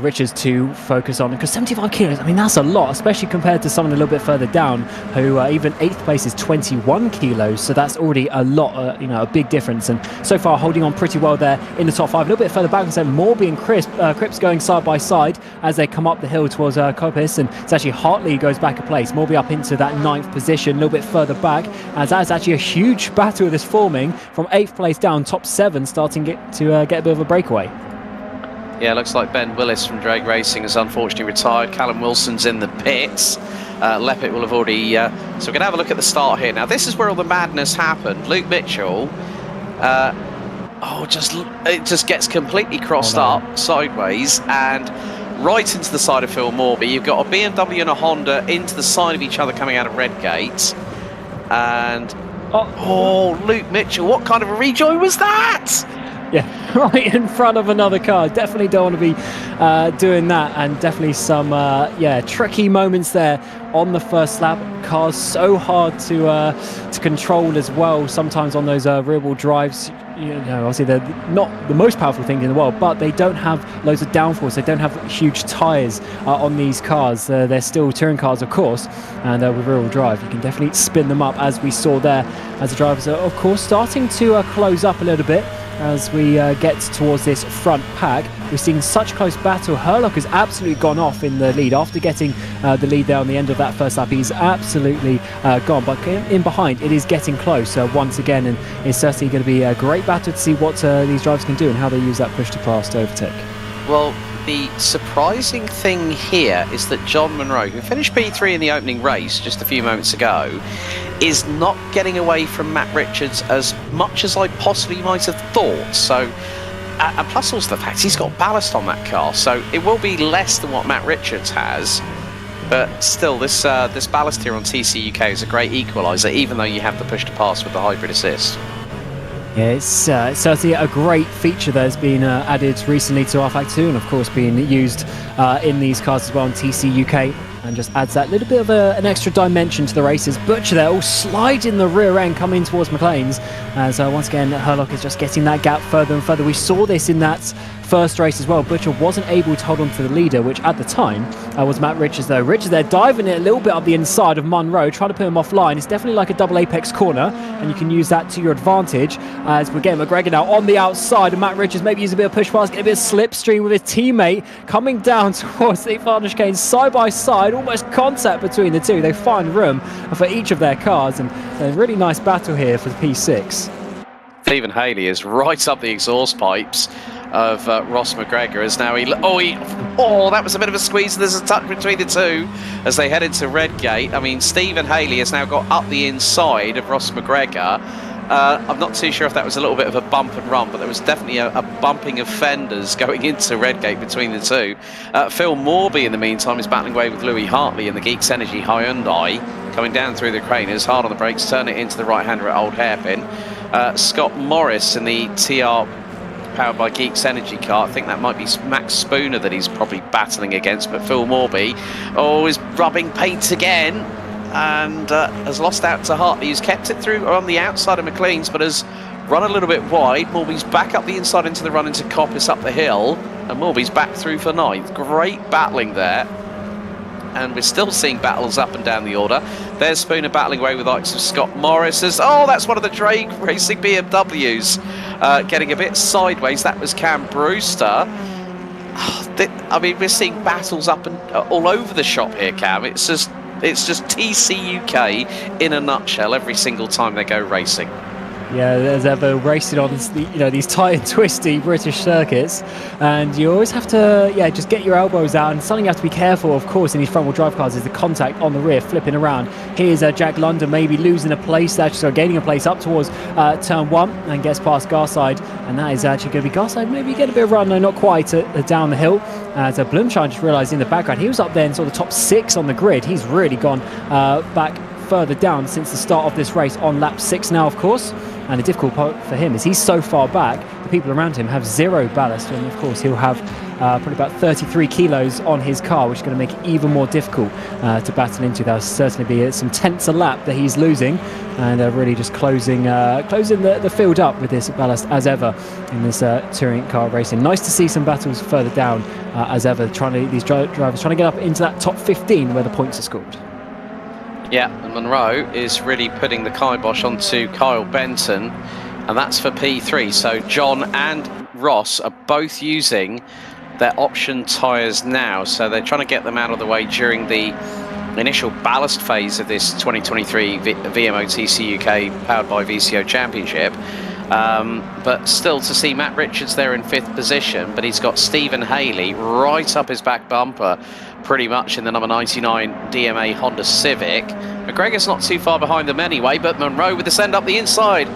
Richards to focus on, because 75 kilos, I mean, that's a lot, especially compared to someone a little bit further down who even 8th place is 21 kilos, so that's already a lot, a big difference. And so far holding on pretty well there in the top 5. A little bit further back, and so Morby and Cripps going side by side as they come up the hill towards Coppice, and it's actually Hartley goes back a place. Morby up into that 9th position, a little bit further back, as that's actually a huge battle that's forming from 8th place down, top 7 starting to get a bit of a breakaway. Yeah, looks like Ben Willis from Drake Racing has unfortunately retired. Callum Wilson's in the pits. Leppit will have already... so we're going to have a look at the start here. Now, this is where all the madness happened. Luke Mitchell... it just gets completely crossed up sideways and right into the side of Phil Morby. You've got a BMW and a Honda into the side of each other coming out of Redgate. And... Luke Mitchell, what kind of a rejoin was that? Yeah, right in front of another car. Definitely don't want to be doing that, and definitely some tricky moments there on the first lap. Cars so hard to control as well. Sometimes on those rear-wheel drives, obviously they're not the most powerful thing in the world, but they don't have loads of downforce. They don't have huge tyres on these cars. They're still touring cars, of course, and with rear-wheel drive, you can definitely spin them up, as we saw there, as the drivers are, of course, starting to close up a little bit. As we get towards this front pack, we're seeing such close battle. Herlock has absolutely gone off in the lead after getting the lead there on the end of that first lap. He's absolutely gone, but in behind it is getting close once again, and it's certainly going to be a great battle to see what these drivers can do and how they use that push to pass to overtake. Well, the surprising thing here is that John Monroe, who finished P3 in the opening race just a few moments ago, is not getting away from Matt Richards as much as I possibly might have thought. So, and plus also the fact he's got ballast on that car, so it will be less than what Matt Richards has. But still, this ballast here on TCUK is a great equaliser, even though you have the push to pass with the hybrid assist. Yeah, it's certainly a great feature that has been added recently to rFactor 2, and of course being used in these cars as well on TCUK, and just adds that little bit of an extra dimension to the races. Butcher there, all slide in the rear end coming towards McLean's, as once again Herlock is just getting that gap further and further. We saw this in that first race as well. Butcher wasn't able to hold on to the leader, which at the time was Matt Richards though. Richards there diving it a little bit up the inside of Monroe, trying to put him offline. It's definitely like a double apex corner, and you can use that to your advantage, as we're getting McGregor now on the outside, and Matt Richards maybe use a bit of push pass, get a bit of slipstream with his teammate coming down towards the advantage chicane side by side, almost contact between the two. They find room for each of their cars, and a really nice battle here for the P6. Stephen Haley is right up the exhaust pipes of Ross McGregor, as now that was a bit of a squeeze. There's a touch between the two as they head into Redgate. I mean, Stephen Haley has now got up the inside of Ross McGregor. I'm not too sure if that was a little bit of a bump and run, but there was definitely a bumping of fenders going into Redgate between the two. Phil Morby, in the meantime, is battling away with Louis Hartley in the Geeks Energy Hyundai, coming down through the craners, hard on the brakes, turn it into the right-hander at Old Hairpin. Scott Morris in the TR powered by Geeks Energy car. I think that might be Max Spooner that he's probably battling against, but Phil Morby is rubbing paint again, and has lost out to Hartley, who's kept it through on the outside of McLean's, but has run a little bit wide. Morby's back up the inside into the run into Coppice up the hill, and Morby's back through for 9th. Great battling there, and we're still seeing battles up and down the order. There's Spooner battling away with the likes of Scott Morris. That's one of the Drake Racing BMWs getting a bit sideways. That was Cam Brewster. I mean, we're seeing battles up and all over the shop here, Cam. It's just TCUK in a nutshell every single time they go racing. Yeah, as ever, racing on these tight and twisty British circuits, and you always have to just get your elbows out. And something you have to be careful, of course, in these front-wheel drive cars is the contact on the rear, flipping around. Here's Jack London maybe losing a place, actually gaining a place up towards turn 1, and gets past Garside, and that is actually going to be Garside. Maybe get a bit of run, no, not quite down the hill. As Blumschein just realised in the background, he was up there in sort of the top 6 on the grid. He's really gone back further down since the start of this race on lap 6 now, of course. And the difficult part for him is he's so far back, the people around him have 0 ballast, and of course he'll have probably about 33 kilos on his car, which is going to make it even more difficult to battle into. That'll certainly be some tenths a lap that he's losing, and really just closing the field up with this ballast as ever in this touring car racing. Nice to see some battles further down as ever, these drivers trying to get up into that top 15 where the points are scored. Yeah, and Monroe is really putting the kibosh onto Kyle Benton, and that's for P3. So John and Ross are both using their option tyres now, so they're trying to get them out of the way during the initial ballast phase of this 2023 VMO TCUK powered by VCO Championship. But still to see Matt Richards there in 5th position, but he's got Stephen Haley right up his back bumper pretty much in the number 99 DMA Honda Civic. McGregor's not too far behind them anyway, but Monroe with the send up the inside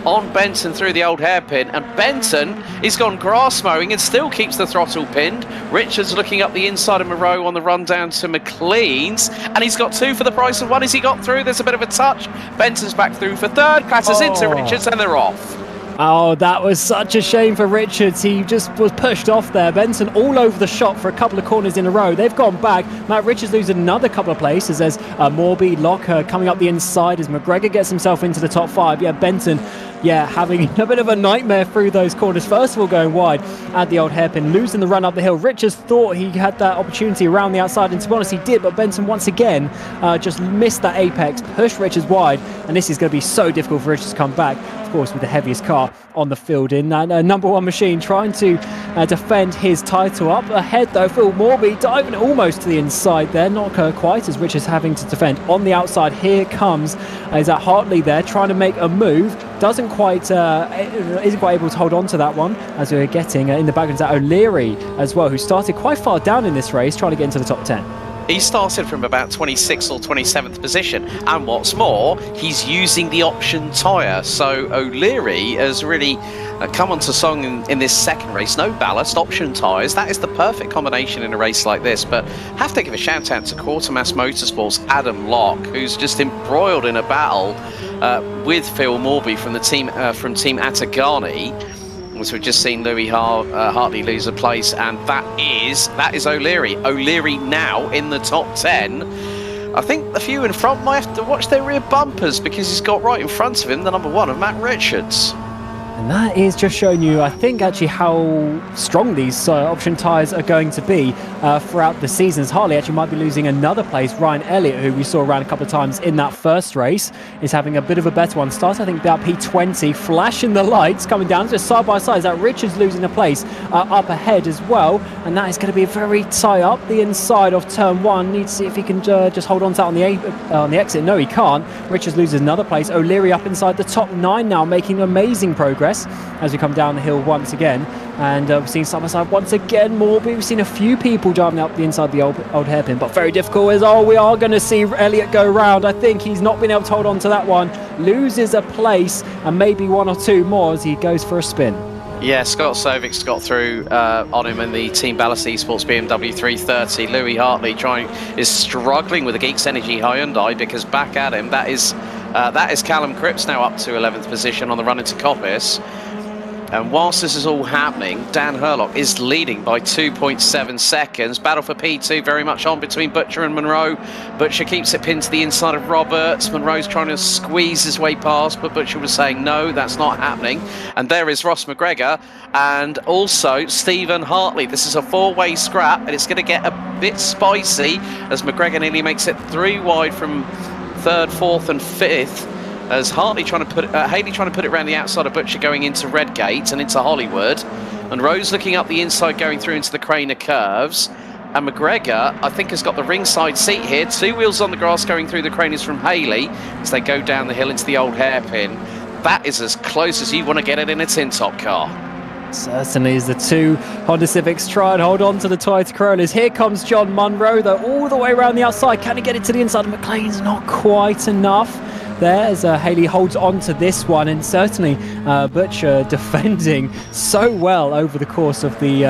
on Benton through the old hairpin, and Benton is gone grass mowing and still keeps the throttle pinned. Richards looking up the inside of Monroe on the run down to McLean's, and he's got 2 for the price of 1 as he got through. There's a bit of a touch. Benton's back through for 3rd, classes into Richards, and they're off. Oh, that was such a shame for Richards. He just was pushed off there. Benson all over the shop for a couple of corners in a row. They've gone back. Matt Richards losing another couple of places. There's Morby, Locke coming up the inside as McGregor gets himself into the top 5. Yeah, Benton, having a bit of a nightmare through those corners. First of all, going wide at the old hairpin, losing the run up the hill. Richards thought he had that opportunity around the outside, and to be honest, he did, but Benson once again just missed that apex, pushed Richards wide, and this is going to be so difficult for Richards to come back, of course, with the heaviest car on the field in that number 1 machine, trying to defend his title. Up ahead though, Phil Morby diving almost to the inside there, not quite, as Richards having to defend on the outside. Here comes is that Hartley there trying to make a move, isn't quite able to hold on to that one, as we're getting in the background that O'Leary as well, who started quite far down in this race trying to get into the top 10. He started from about 26th or 27th position, and what's more, he's using the option tyre. So O'Leary has really come onto song in this second race. No ballast, option tyres. That is the perfect combination in a race like this. But have to give a shout out to Quartermass Motorsports' Adam Locke, who's just embroiled in a battle with Phil Morby from the team from Team Atagani. So we've just seen Louis Hartley lose a place, and that is O'Leary. O'Leary now in the top 10. I think the few in front might have to watch their rear bumpers, because he's got right in front of him the number 1 of Matt Richards. And that is just showing you, I think, actually how strong these option tyres are going to be throughout the seasons. Hartley actually might be losing another place. Ryan Elliott, who we saw around a couple of times in that first race, is having a bit of a better one. Starts, I think, about P20, flashing the lights, coming down just side by side. Is that Richards losing a place up ahead as well? And that is going to be very tight up the inside of turn 1. Need to see if he can just hold on to that on the exit. No, he can't. Richards loses another place. O'Leary up inside the top 9 now, making amazing progress as we come down the hill once again. And we've seen side by side once again more. We've seen a few people driving up the inside of the old hairpin, but very difficult as we are going to see Elliott go round. I think he's not been able to hold on to that one, loses a place and maybe 1 or 2 more as he goes for a spin. Yeah, Scott Sovic's got through on him in the Team Ballast Esports BMW 330. Louis Hartley is struggling with the Geeks Energy Hyundai, because back at him, that is Callum Cripps now up to 11th position on the run into Coppice. And whilst this is all happening, Dan Hurlock is leading by 2.7 seconds. Battle for P2 very much on between Butcher and Monroe. Butcher keeps it pinned to the inside of Roberts. Monroe's trying to squeeze his way past, but Butcher was saying, no, that's not happening. And there is Ross McGregor and also Stephen Hartley. This is a 4-way scrap, and it's going to get a bit spicy as McGregor nearly makes it 3 wide from 3rd, 4th and 5th. As Hartley trying to put Haley trying to put it around the outside of Butcher, going into Redgate and into Hollywood, and Rose looking up the inside, going through into the Craner curves. And McGregor, I think, has got the ringside seat here. 2 wheels on the grass going through the Craners from Haley as they go down the hill into the old hairpin. that is as close as you want to get it in a tin top car. Certainly, as the two Honda Civics try and hold on to the Toyota Corollas. Here comes John Munro, though, all the way around the outside. Can he get it to the inside? McLean's not quite enough there as Haley holds on to this one, and certainly Butcher defending so well over the course of the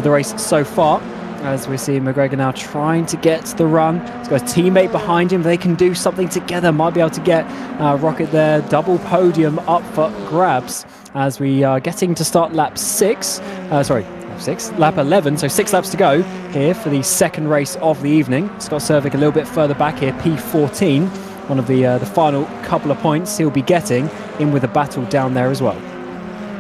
race so far. As we see McGregor now trying to get the run. He's got a teammate behind him. They can do something together. Might be able to get Rocket there. Double podium up for grabs as we are getting to start lap 11. So 6 laps to go here for the second race of the evening. Scott Servick a little bit further back here, P14. One of the final couple of points he'll be getting in with a battle down there as well.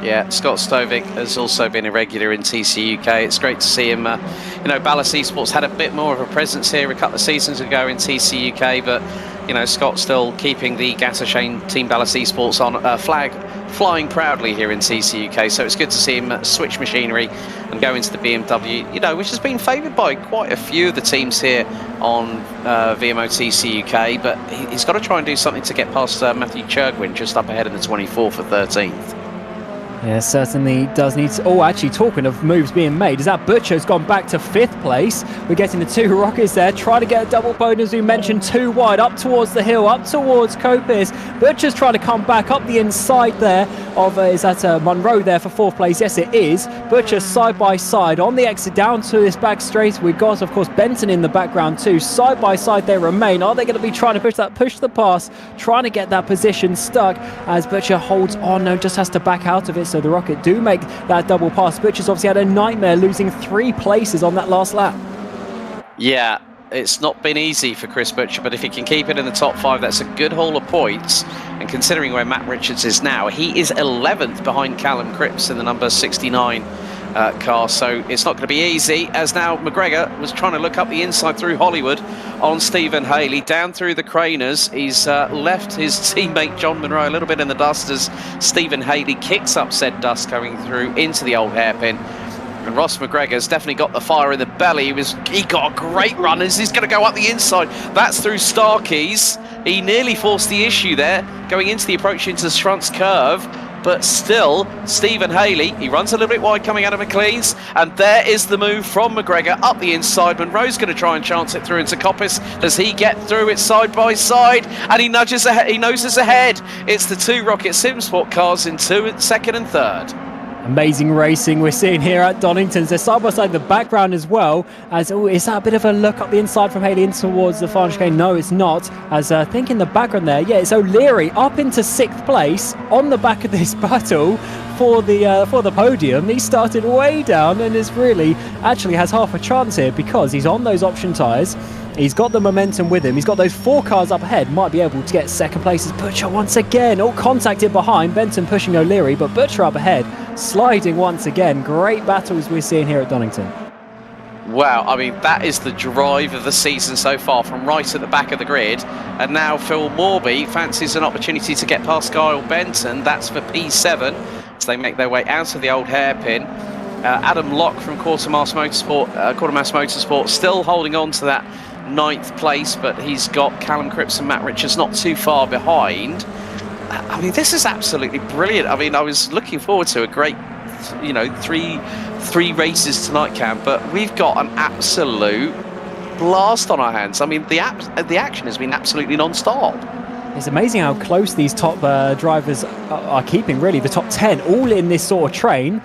Yeah, Scott Stovic has also been a regular in TCUK. It's great to see him. Ballas Esports had a bit more of a presence here a couple of seasons ago in TCUK, but Scott's still keeping the Gasser-Shane Team Ballas Esports on flag flying proudly here in TCUK. So it's good to see him switch machinery and go into the BMW, which has been favoured by quite a few of the teams here on VMO TCUK. But he's got to try and do something to get past Matthew Churgwin just up ahead in the 24th or 13th. Yeah, certainly does need to... Oh, actually, talking of moves being made, is that Butcher's gone back to 5th place. We're getting the two Rockets there, trying to get a double podium, as we mentioned, too wide, up towards the hill, up towards Coppice. Butcher's trying to come back up the inside there of... is that Munro there for 4th place? Yes, it is. Butcher side by side on the exit down to this back straight. We've got, of course, Benton in the background too. Side by side they remain. Are they going to be trying to push the pass, trying to get that position stuck as Butcher holds on? No, just has to back out of it. So the Rocket do make that double pass. Butcher's obviously had a nightmare losing 3 places on that last lap. Yeah, it's not been easy for Chris Butcher, but if he can keep it in the top 5, that's a good haul of points. And considering where Matt Richards is now, he is 11th behind Callum Cripps in the number 69 car, so it's not going to be easy, as now McGregor was trying to look up the inside through Hollywood on Stephen Haley, down through the Craners. He's left his teammate John Munro a little bit in the dust as Stephen Haley kicks up said dust going through into the old hairpin. And Ross McGregor's definitely got the fire in the belly. He got a great run as he's going to go up the inside. That's through Starkeys. He nearly forced the issue there, going into the approach into the Schruntz curve. But still, Stephen Haley, he runs a little bit wide coming out of McLean's, and there is the move from McGregor up the inside. Munro's going to try and chance it through into Coppice. Does he get through it side by side? And he nudges ahead. He noses ahead. It's the two Rocket Simsport cars in 2nd and 3rd. Amazing racing we're seeing here at Donington. They're side by side in the background as well. As is that a bit of a look up the inside from Haley in towards the final chicane? No, it's not. As I think in the background there, yeah, it's O'Leary up into 6th place on the back of this battle for the podium. He started way down and is really actually has half a chance here because he's on those option tyres. He's got the momentum with him. He's got those 4 cars up ahead. Might be able to get 2nd place as Butcher once again. All contacted behind. Benton pushing O'Leary, but Butcher up ahead. Sliding once again. Great battles we're seeing here at Donington. Wow, I mean, that is the drive of the season so far, from right at the back of the grid. And now Phil Morby fancies an opportunity to get past Kyle Benton. That's for P7 as they make their way out of the old hairpin. Adam Locke from Quartermass Motorsport still holding on to that 9th place, but he's got Callum Cripps and Matt Richards not too far behind. I mean, this is absolutely brilliant. I mean, I was looking forward to a great, three races tonight, Cam, but we've got an absolute blast on our hands. I mean, the action has been absolutely non-stop. It's amazing how close these top drivers are keeping, really. The top 10 all in this sort of train,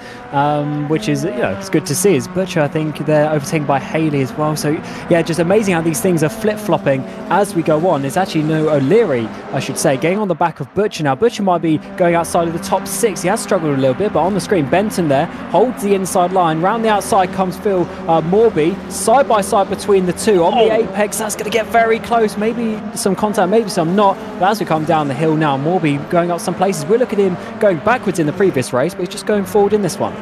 which is, it's good to see. As Butcher, I think they're overtaken by Haley as well. So, yeah, just amazing how these things are flip-flopping as we go on. It's actually O'Leary, I should say, getting on the back of Butcher now. Butcher might be going outside of the top 6. He has struggled a little bit, but on the screen, Benton there holds the inside line. Round the outside comes Phil Morby, side by side between the two. On the apex, that's going to get very close. Maybe some contact, maybe some not. But as we come down the hill now, Morby going up some places. We look at him going backwards in the previous race, but he's just going forward in this one.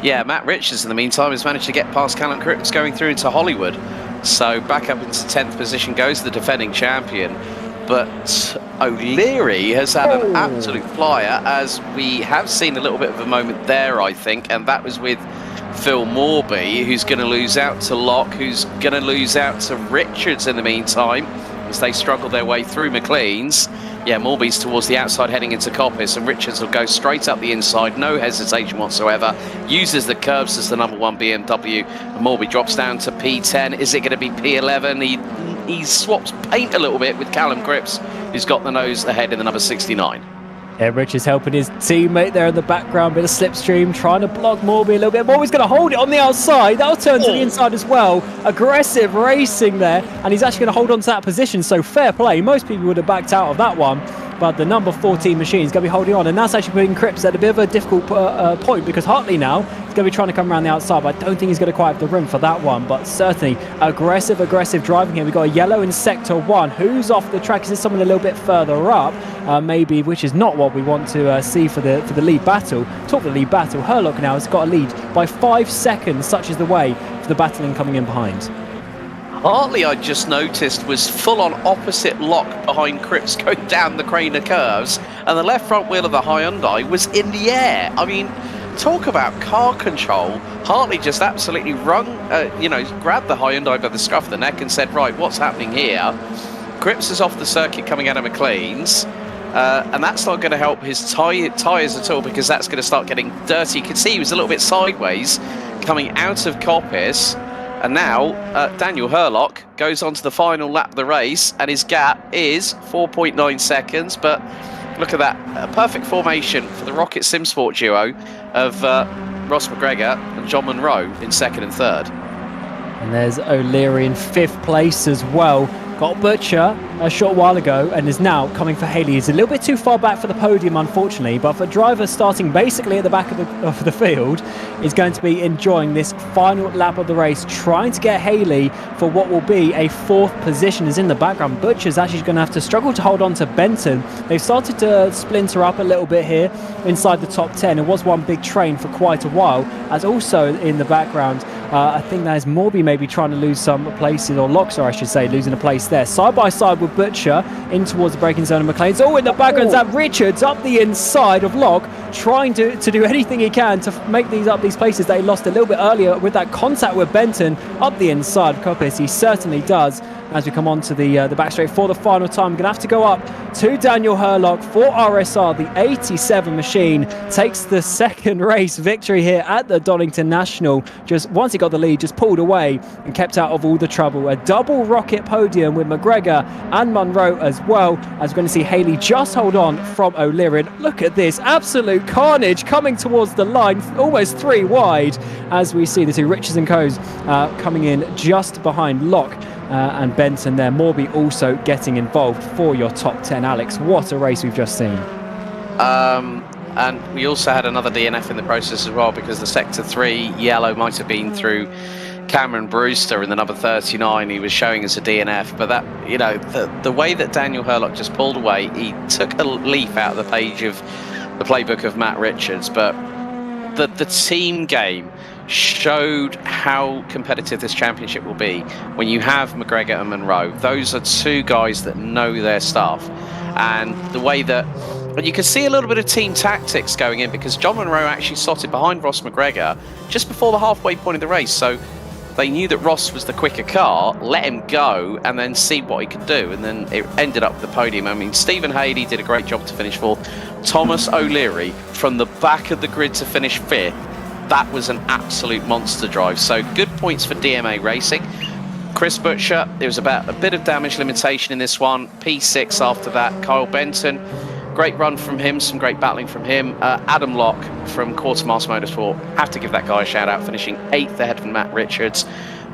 Yeah, Matt Richards in the meantime has managed to get past Callum Cripps going through into Hollywood. So back up into 10th position goes the defending champion. But O'Leary has had an absolute flyer, as we have seen a little bit of a moment there, I think, and that was with Phil Morby, who's going to lose out to Locke, who's going to lose out to Richards in the meantime, as they struggle their way through McLean's. Yeah, Morby's towards the outside heading into Coppice, and Richards will go straight up the inside, no hesitation whatsoever. Uses the curbs as the number 1 BMW. And Morby drops down to P10. Is it going to be P11? He swaps paint a little bit with Callum Cripps, who's got the nose ahead in the number 69. Yeah, Richards helping his teammate there in the background, bit of slipstream, trying to block Morby a little bit. Morby's going to hold it on the outside. That'll turn to the inside as well. Aggressive racing there, and he's actually going to hold on to that position, so fair play. Most people would have backed out of that one, but the number 14 machine is going to be holding on, and that's actually putting Cripps at a bit of a difficult point, because Hartley now is going to be trying to come around the outside, but I don't think he's going to quite have the room for that one. But certainly aggressive driving here. We've got a yellow in sector 1. Who's off the track? Is this someone a little bit further up? Maybe, which is not what we want to see for the lead battle. Talk the lead battle. Herlock now has got a lead by 5 seconds, such is the way for the battling coming in behind. Hartley, I just noticed, was full on opposite lock behind Cripps going down the crane of curves, and the left front wheel of the Hyundai was in the air. I mean, talk about car control. Hartley just absolutely grabbed the Hyundai by the scruff of the neck and said, right, what's happening here? Cripps is off the circuit coming out of McLean's, and that's not going to help his tyres at all, because that's going to start getting dirty. You can see he was a little bit sideways coming out of Coppice. And now Daniel Herlock goes on to the final lap of the race, and his gap is 4.9 seconds. But look at that, a perfect formation for the Rocket Simsport duo of Ross McGregor and John Munro in 2nd and 3rd. And there's O'Leary in 5th place as well. Got Butcher a short while ago and is now coming for Haley. He's a little bit too far back for the podium, unfortunately, but for driver starting basically at the back of the field, is going to be enjoying this final lap of the race, trying to get Haley for what will be a 4th position. Is in the background. Butcher's actually going to have to struggle to hold on to Benton. They've started to splinter up a little bit here inside the top 10. It was one big train for quite a while, as also in the background I think there's Morby maybe trying to lose some places, or Loxer I should say, losing a place there. Side by side with Butcher in towards the braking zone of McLean's. Oh, in the background, that Richards up the inside of Locke, trying to do anything he can to make these places that he lost a little bit earlier with that contact with Benton up the inside of Coppice. He certainly does. As we come on to the back straight for the final time, we're going to have to go up to Daniel Herlock for RSR. The 87 machine takes the 2nd race victory here at the Donington National. Just once he got the lead, just pulled away and kept out of all the trouble. A double rocket podium with McGregor and Munro as well. As we're going to see Haley just hold on from O'Leary. Look at this, absolute carnage coming towards the line, almost 3 wide, as we see the two Richards and Coes coming in just behind Locke. And Benton there. Morby also getting involved for your top 10. Alex, what a race we've just seen. And we also had another DNF in the process as well, because the Sector 3 yellow might have been through Cameron Brewster in the number 39. He was showing us a DNF, but that, you know, the way that Daniel Herlock just pulled away, he took a leaf out of the page of the playbook of Matt Richards. But the team game showed how competitive this championship will be when you have McGregor and Munro. Those are 2 guys that know their stuff, and the way that, and you can see a little bit of team tactics going in, because John Munro actually slotted behind Ross McGregor just before the halfway point of the race, so they knew that Ross was the quicker car, let him go and then see what he could do, and then it ended up the podium. I mean, Stephen Haley did a great job to finish 4th. Thomas O'Leary from the back of the grid to finish 5th. That was an absolute monster drive. So good points for DMA Racing. Chris Butcher, there was about a bit of damage limitation in this one. P6 after that. Kyle Benton, great run from him, some great battling from him. Adam Locke from Quartermaster Motorsport, have to give that guy a shout out, finishing 8th ahead of Matt Richards.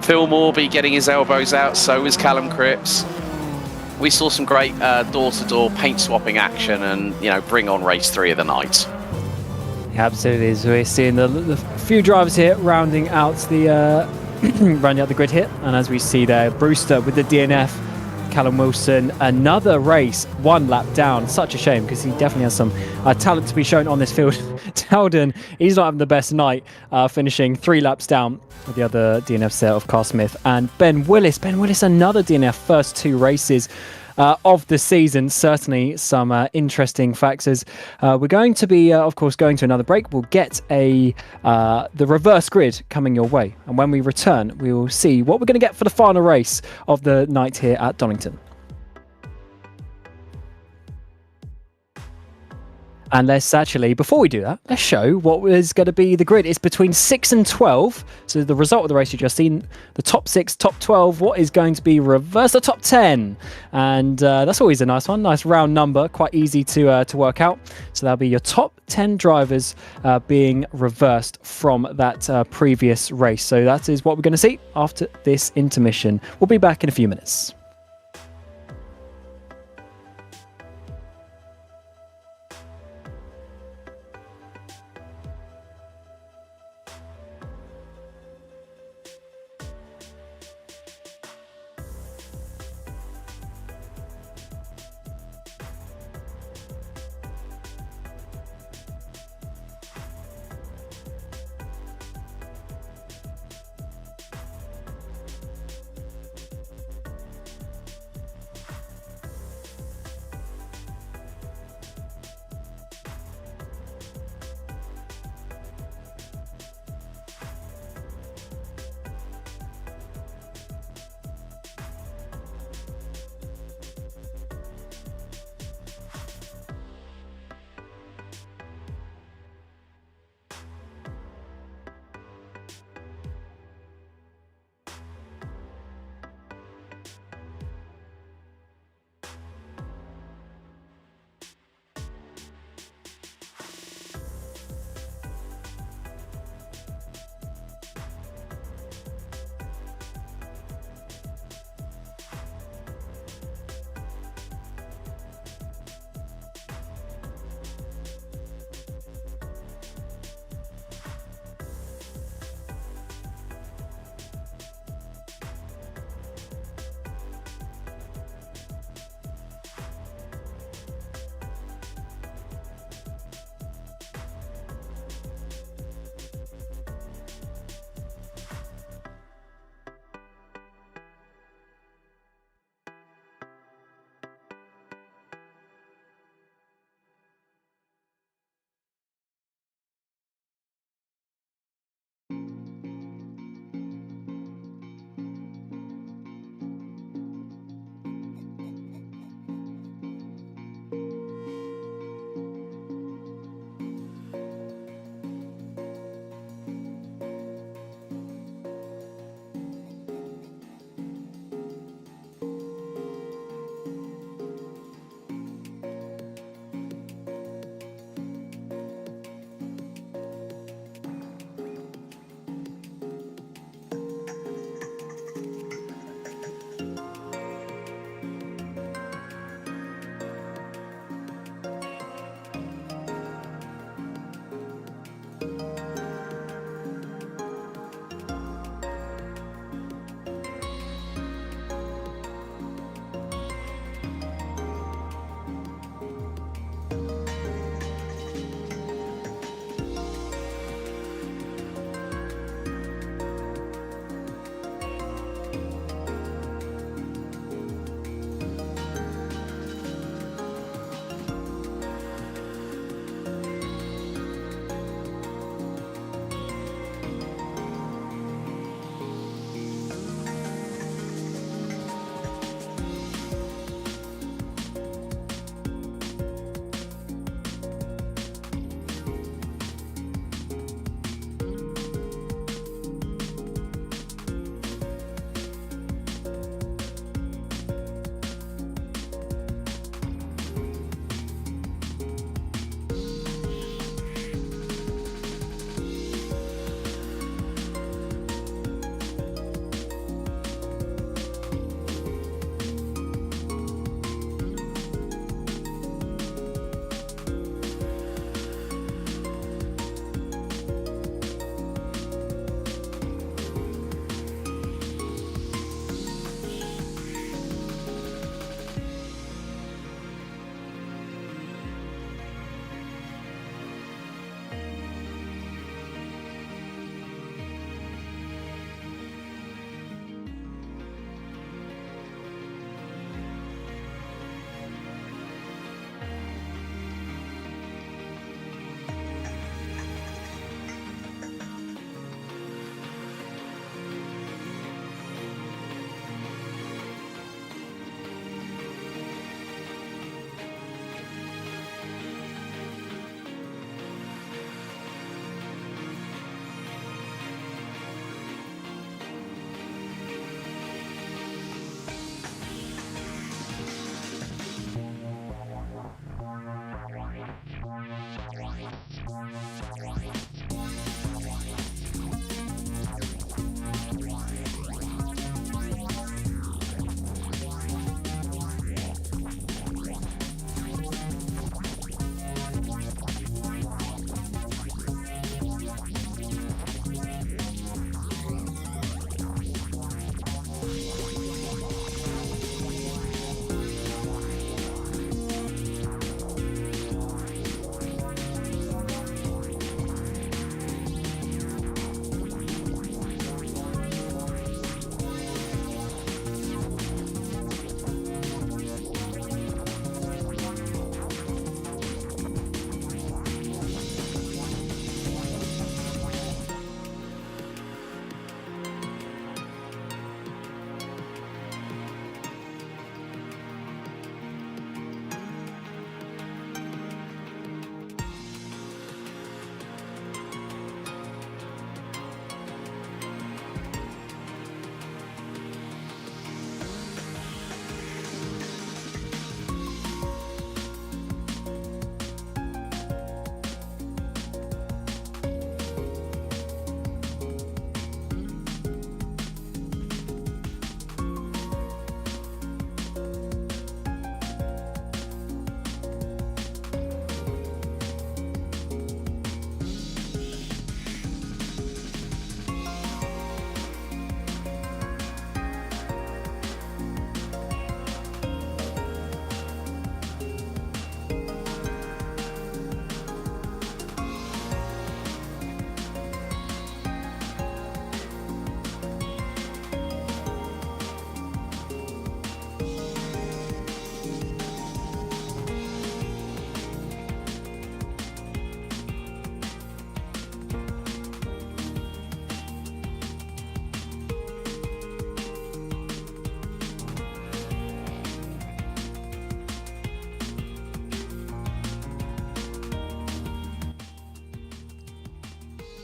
Phil Morby getting his elbows out, so was Callum Cripps. We saw some great door-to-door paint swapping action, and, you know, bring on race 3 of the night. Absolutely, as we're seeing the few drivers here rounding out the grid here, and as we see there, Brewster with the DNF, Callum Wilson, another race 1 lap down. Such a shame, because he definitely has some talent to be shown on this field. Towden, he's not having the best night, finishing 3 laps down with the other DNF set of Carl Smith and Ben Willis. Ben Willis, another DNF, first 2 races of the season. Certainly some interesting factors. We're going to be, of course, going to another break. We'll get the reverse grid coming your way, and when we return, we will see what we're going to get for the final race of the night here at Donington. And let's actually, before we do that, let's show what is going to be the grid. It's between 6 and 12. So the result of the race you just seen, the top 6, top 12, what is going to be reversed, the top 10. And that's always a nice one, nice round number, quite easy to work out. So that'll be your top 10 drivers being reversed from that previous race. So that is what we're going to see after this intermission. We'll be back in a few minutes.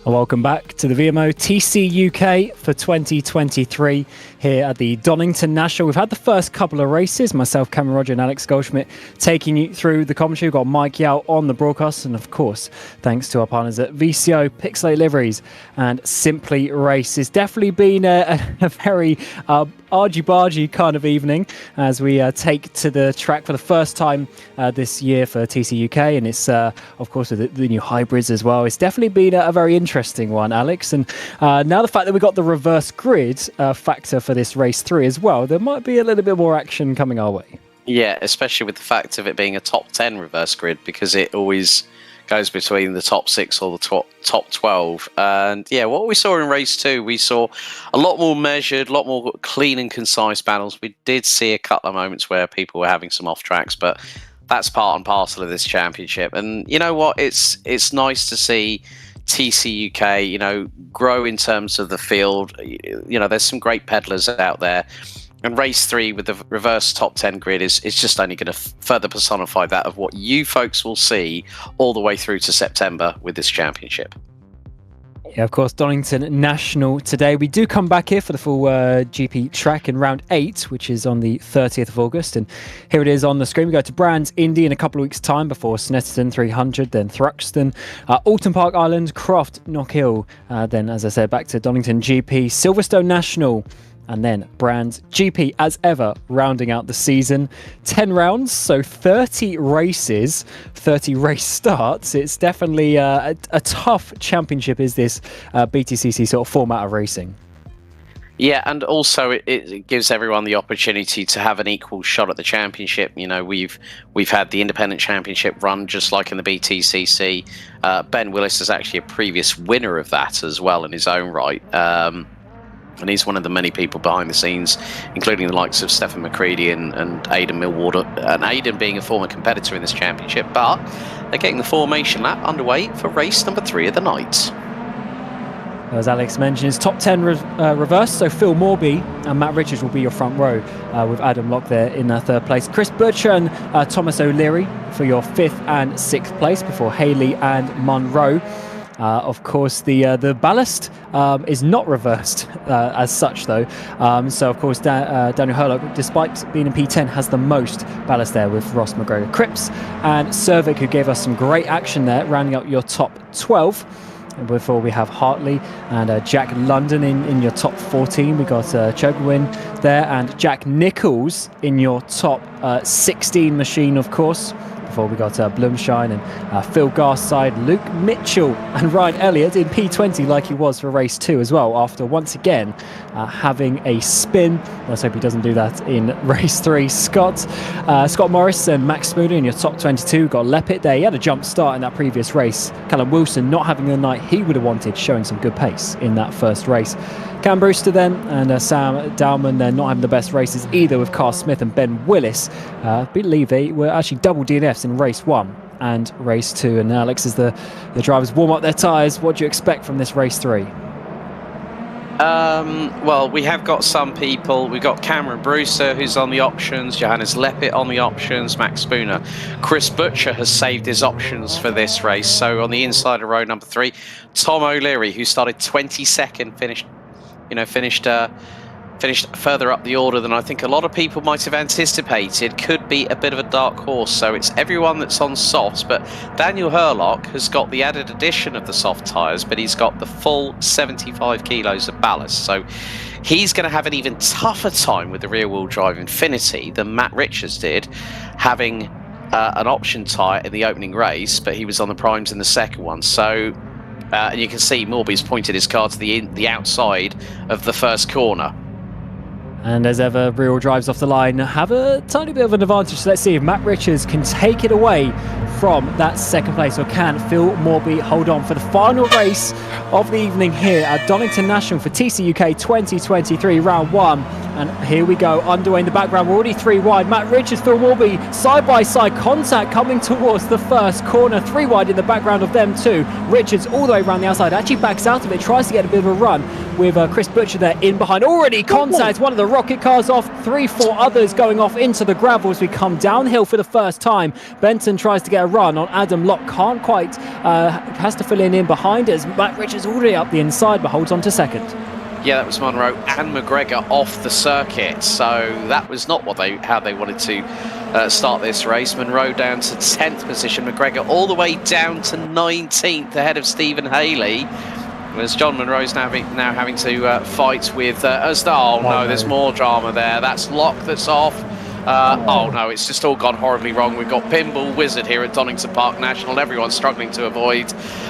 Welcome back to the VMO TCUK for 2023 here at the Donington National. We've had the first couple of races, myself, Cameron Roger and Alex Goldschmidt taking you through the commentary. We've got Mike Yao on the broadcast, and of course, thanks to our partners at VCO, Pixelate Liveries and Simply Race. It's definitely been a very argy-bargy kind of evening as we take to the track for the first time this year for TCUK, and it's of course with the new hybrids as well. It's definitely been a very interesting one, Alex, and now the fact that we got the reverse grid factor for this race 3 as well, there might be a little bit more action coming our way. Yeah, especially with the fact of it being a top 10 reverse grid, because it always goes between the top 6 or the top 12. And yeah, what we saw in race 2, we saw a lot more measured, a lot more clean and concise battles. We did see a couple of moments where people were having some off tracks, but that's part and parcel of this championship. And you know what? It's nice to see TCUK, grow in terms of the field. There's some great peddlers out there. And race 3 with the reverse top 10 grid is just only going to further personify that of what you folks will see all the way through to September with this championship. Yeah, of course, Donington National today. We do come back here for the full GP track in round 8, which is on the 30th of August. And here it is on the screen. We go to Brands Indy in a couple of weeks' time before Snetterton 300, then Thruxton, Oulton Park Island, Croft, Knockhill. Then, as I said, back to Donington GP, Silverstone National, and then Brands GP as ever, rounding out the season. 10 rounds, so 30 races, 30 race starts. It's definitely a tough championship, is this BTCC sort of format of racing. Yeah, and also it gives everyone the opportunity to have an equal shot at the championship. We've had the independent championship run just like in the BTCC. Ben Willis is actually a previous winner of that as well in his own right. And he's one of the many people behind the scenes, including the likes of Stefan McCready and Aidan Millwater, and Aidan being a former competitor in this championship. But they're getting the formation lap underway for race number 3 of the night. As Alex mentioned, it's top 10 reverse, so Phil Morby and Matt Richards will be your front row with Adam Locke there in 3rd place. Chris Butcher and Thomas O'Leary for your 5th and 6th place before Haley and Munro. Of course, the ballast is not reversed as such, though. So, of course, Daniel Hurlock, despite being in P10, has the most ballast there with Ross McGregor Cripps and Cervic, who gave us some great action there, rounding up your top 12. And before we have Hartley and Jack London in your top 14. We got Chogwin there and Jack Nichols in your top 16 machine, of course. Before we got Blumshine and Phil Garside, Luke Mitchell and Ryan Elliott in P20 like he was for race 2 as well, after once again having a spin. Let's hope he doesn't do that in race 3. Scott Morris and Max Spooner in your top 22. Got Leppit there. He had a jump start in that previous race. Callum Wilson not having the night he would have wanted, showing some good pace in that first race. Cam Brewster then and Sam Dowman not having the best races either, with Carl Smith and Ben Willis. I believe they were actually double DNFs in race 1 and race 2. And Alex, as the drivers warm up their tyres, what do you expect from this race 3? Well, we have got some people. We've got Cameron Brewster, who's on the options, Johannes Leppit on the options, Max Spooner. Chris Butcher has saved his options for this race. So on the inside of row number 3, Tom O'Leary, who started 22nd, finished further up the order than I think a lot of people might have anticipated. Could be a bit of a dark horse. So it's everyone that's on softs, but Daniel Hurlock has got the added addition of the soft tyres, but he's got the full 75 kilos of ballast. So he's going to have an even tougher time with the rear-wheel drive Infinity than Matt Richards did, having an option tyre in the opening race, but he was on the primes in the second one. So and you can see Morby's pointed his car to the outside of the first corner. And as ever, rear-wheel drives off the line have a tiny bit of an advantage. So let's see if Matt Richards can take it away from that second place, or can Phil Morby hold on for the final race of the evening here at Donington National for TCUK 2023 round 1. And here we go, underway in the background. We're already 3 wide. Matt Richards, Phil Morby, side-by-side contact coming towards the first corner. 3 wide in the background of them too. Richards all the way around the outside, actually backs out of it, tries to get a bit of a run. with Chris Butcher there in behind. Already contact one of the rocket cars off, 3-4 others going off into the gravel as we come downhill for the first time. Benton tries to get a run on Adam Locke, can't quite, has to fill in behind as Matt Richards already up the inside but holds on to second. Yeah, that was Monroe and McGregor off the circuit, so that was not how they wanted to start this race. Monroe down to 10th position, McGregor all the way down to 19th ahead of Stephen Haley. As John Monroe's now having to fight with there's more drama there. That's Locke that's off. Oh no, it's just all gone horribly wrong. We've got Pinball Wizard here at Donington Park National. Everyone's struggling to avoid.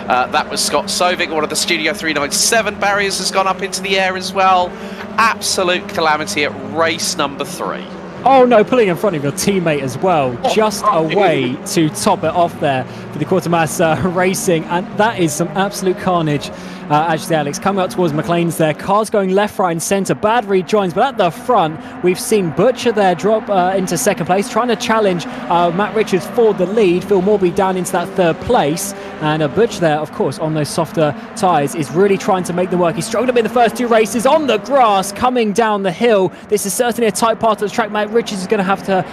That was Scott Sovic. One of the Studio 397 barriers has gone up into the air as well. Absolute calamity at race number 3. Oh no, pulling in front of your teammate as well. Just a way to top it off there for the Quartermass Racing. And that is some absolute carnage. Actually, Alex, coming up towards McLean's there. Cars going left, right and centre. Bad rejoins, but at the front, we've seen Butcher there drop into second place, trying to challenge Matt Richards for the lead. Phil Morby down into that third place. And Butcher there, of course, on those softer tyres, is really trying to make them work. He struggled a bit in the first 2 races on the grass, coming down the hill. This is certainly a tight part of the track. Matt Richards is going to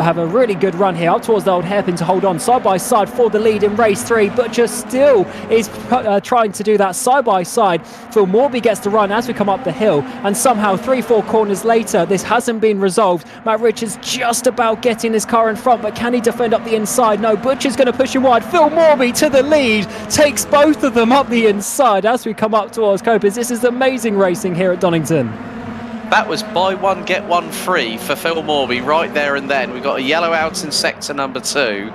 have a really good run here up towards the old hairpin to hold on side by side for the lead in race 3. Butcher still is trying to do that side by side. Phil Morby gets the run as we come up the hill, and somehow 3-4 corners later this hasn't been resolved. Matt Richards just about getting his car in front, but can he defend up the inside? No, Butcher's going to push him wide. Phil Morby to the lead, takes both of them up the inside as we come up towards Copers. This is amazing racing here at Donington. That was buy one, get one free for Phil Morby right there and then. We got a yellow out in sector number 2.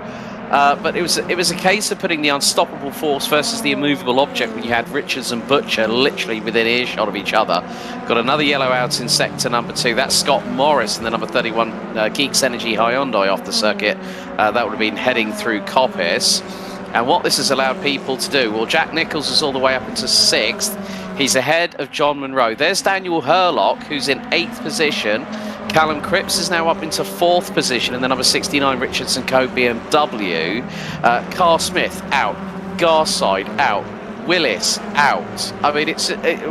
But it was a case of putting the unstoppable force versus the immovable object when you had Richards and Butcher literally within earshot of each other. Got another yellow out in sector number 2. That's Scott Morris in the number 31 Geeks Energy Hyundai off the circuit. That would have been heading through Coppice. And what this has allowed people to do, well, Jack Nichols is all the way up into 6th. He's ahead of John Monroe. There's Daniel Hurlock, who's in 8th position. Callum Cripps is now up into 4th position in the number 69 Richardson Co BMW. Carl Smith out. Garside out. Willis out. I mean,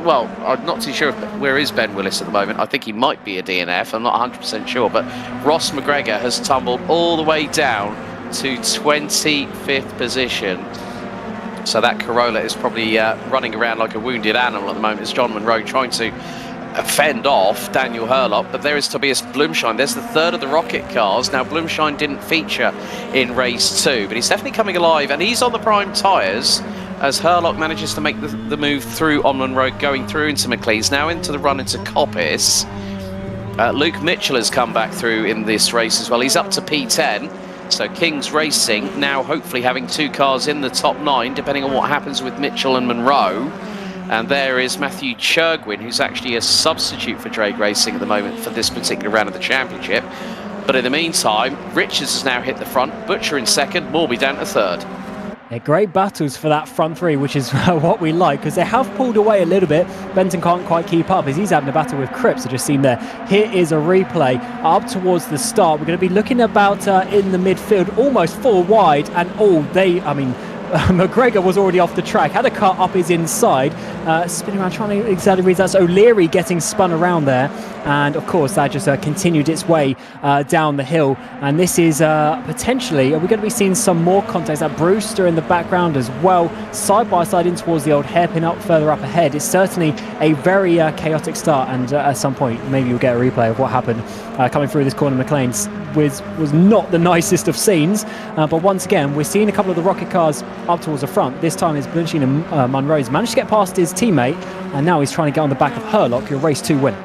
well, I'm not too sure where is Ben Willis at the moment. I think he might be a DNF. I'm not 100% sure. But Ross McGregor has tumbled all the way down to 25th position. So that Corolla is probably running around like a wounded animal at the moment as John Monroe trying to fend off Daniel Hurlock. But there is Tobias Blumschein. There's the third of the rocket cars. Now, Blumschein didn't feature in race 2, but he's definitely coming alive, and he's on the prime tyres as Hurlock manages to make the move through on Monroe, going through into McLean's, now into the run into Coppice. Luke Mitchell has come back through in this race as well. He's up to P10. So King's Racing now hopefully having 2 cars in the top 9, depending on what happens with Mitchell and Monroe. And there is Matthew Churgwin, who's actually a substitute for Drake Racing at the moment for this particular round of the championship. But in the meantime, Richards has now hit the front, Butcher in 2nd, Morby down to 3rd. Yeah, great battles for that front 3, which is what we like, because they have pulled away a little bit. Benton can't quite keep up as he's having a battle with Cripps, I just seen there. Here is a replay up towards the start. We're going to be looking about in the midfield, almost 4 wide, and McGregor was already off the track, had a car up his inside, spinning around, trying to exactly read that. So O'Leary getting spun around there, and of course that just continued its way down the hill. And this is potentially, are we going to be seeing some more contacts? That Brewster in the background as well, side by side in towards the old hairpin up further up ahead. It's certainly a very chaotic start, and at some point maybe you'll get a replay of what happened coming through this corner. McLean's was not the nicest of scenes, but once again we're seeing a couple of the rocket cars up towards the front. This time is Blumschein and Monroe's managed to get past his teammate, and now he's trying to get on the back of Hurlock, your race 2 win.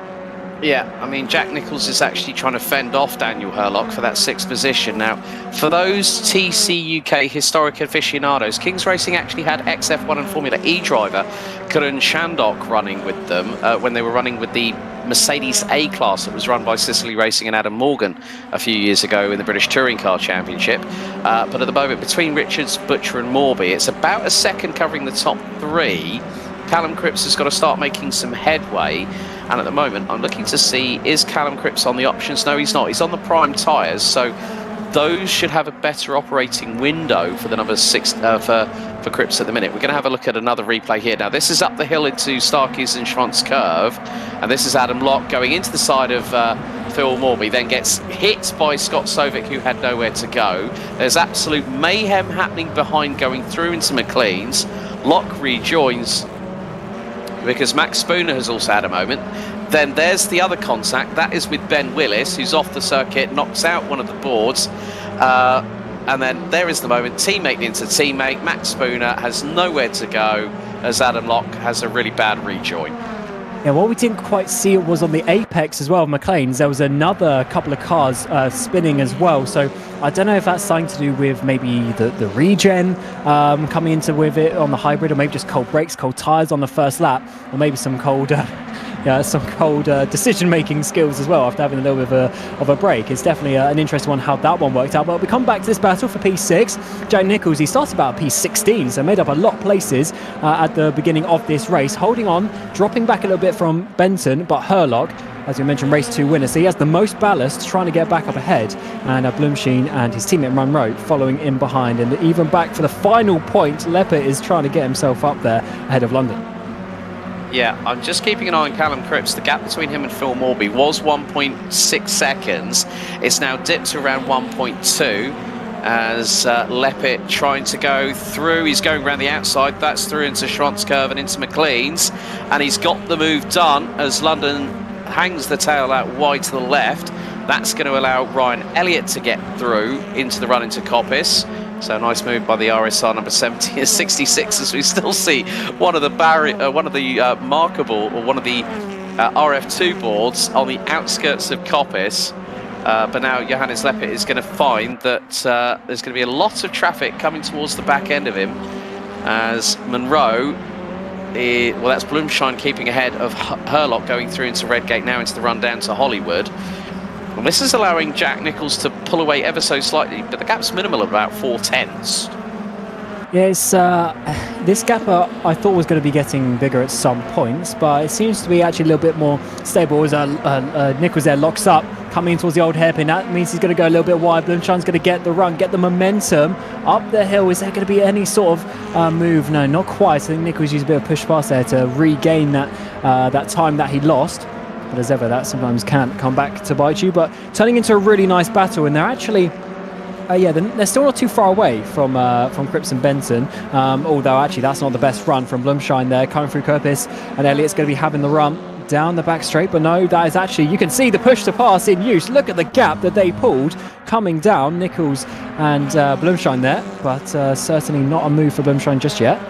Yeah, I mean, Jack Nichols is actually trying to fend off Daniel Hurlock for that 6th position. Now, for those TCUK historic aficionados, King's Racing actually had XF1 and Formula E driver Karan Chandok running with them when they were running with the Mercedes A-Class that was run by Sicily Racing and Adam Morgan a few years ago in the British Touring Car Championship. But at the moment, between Richards, Butcher and Morby, it's about a second covering the top 3. Callum Cripps has got to start making some headway. And at the moment, I'm looking to see, is Callum Cripps on the options? No, he's not. He's on the prime tyres, so those should have a better operating window for the number 6 for for Cripps at the minute. We're going to have a look at another replay here. Now, this is up the hill into Starkey's and Schwantz curve, and this is Adam Locke going into the side of Phil Morby, then gets hit by Scott Sovic, who had nowhere to go. There's absolute mayhem happening behind going through into McLean's. Locke rejoins because Max Spooner has also had a moment. Then there's the other contact. That is with Ben Willis, who's off the circuit, knocks out one of the boards. And then there is the moment, teammate into teammate. Max Spooner has nowhere to go as Adam Locke has a really bad rejoin. Yeah, what we didn't quite see was on the apex as well of McLean's, there was another couple of cars spinning as well. So I don't know if that's something to do with maybe the regen coming into with it on the hybrid, or maybe just cold brakes, cold tyres on the first lap, or maybe some cold decision-making skills as well after having a little bit of a break. It's definitely an interesting one how that one worked out. But we come back to this battle for P6. Jack Nicholls, he started about P16, so made up a lot of places at the beginning of this race, holding on, dropping back a little bit from Benton, but Herlock, as we mentioned, race 2 winner, so he has the most ballast, trying to get back up ahead, and Blumsheen and his teammate Munro following in behind, and even back for the final point, Leppert is trying to get himself up there ahead of London. Yeah, I'm just keeping an eye on Callum Cripps. The gap between him and Phil Morby was 1.6 seconds. It's now dipped to around 1.2 as Leppert trying to go through. He's going around the outside. That's through into Schwantz curve and into McLean's. And he's got the move done as London hangs the tail out wide to the left. That's going to allow Ryan Elliott to get through into the run into Coppice. So a nice move by the RSR number 70 and 66 as we still see one of the markable, or one of the RF2 boards on the outskirts of Coppice. But now Johannes Leppert is going to find that there's going to be a lot of traffic coming towards the back end of him as Munro, well, that's Blumshine keeping ahead of Herlock going through into Redgate, now into the run down to Hollywood. And this is allowing Jack Nicholls to pull away ever so slightly, but the gap's minimal at about 4/10. Yeah, it's, this gap I thought was going to be getting bigger at some points, but it seems to be actually a little bit more stable as Nicholls there locks up, coming towards the old hairpin. That means he's going to go a little bit wide. Blumshine's going to get the run, get the momentum up the hill. Is there going to be any sort of move? No, not quite. I think Nicholls used a bit of push past there to regain that time that he lost. But as ever, that sometimes can't come back to bite you. But turning into a really nice battle, and they're actually, they're still not too far away from Cripps and Benton. Although actually, that's not the best run from Blumshine there, coming through Coppice, and Elliott's going to be having the run down the back straight. But no, that is actually, you can see the push to pass in use. Look at the gap that they pulled coming down, Nicholls and Blumshine there. But certainly not a move for Blumshine just yet.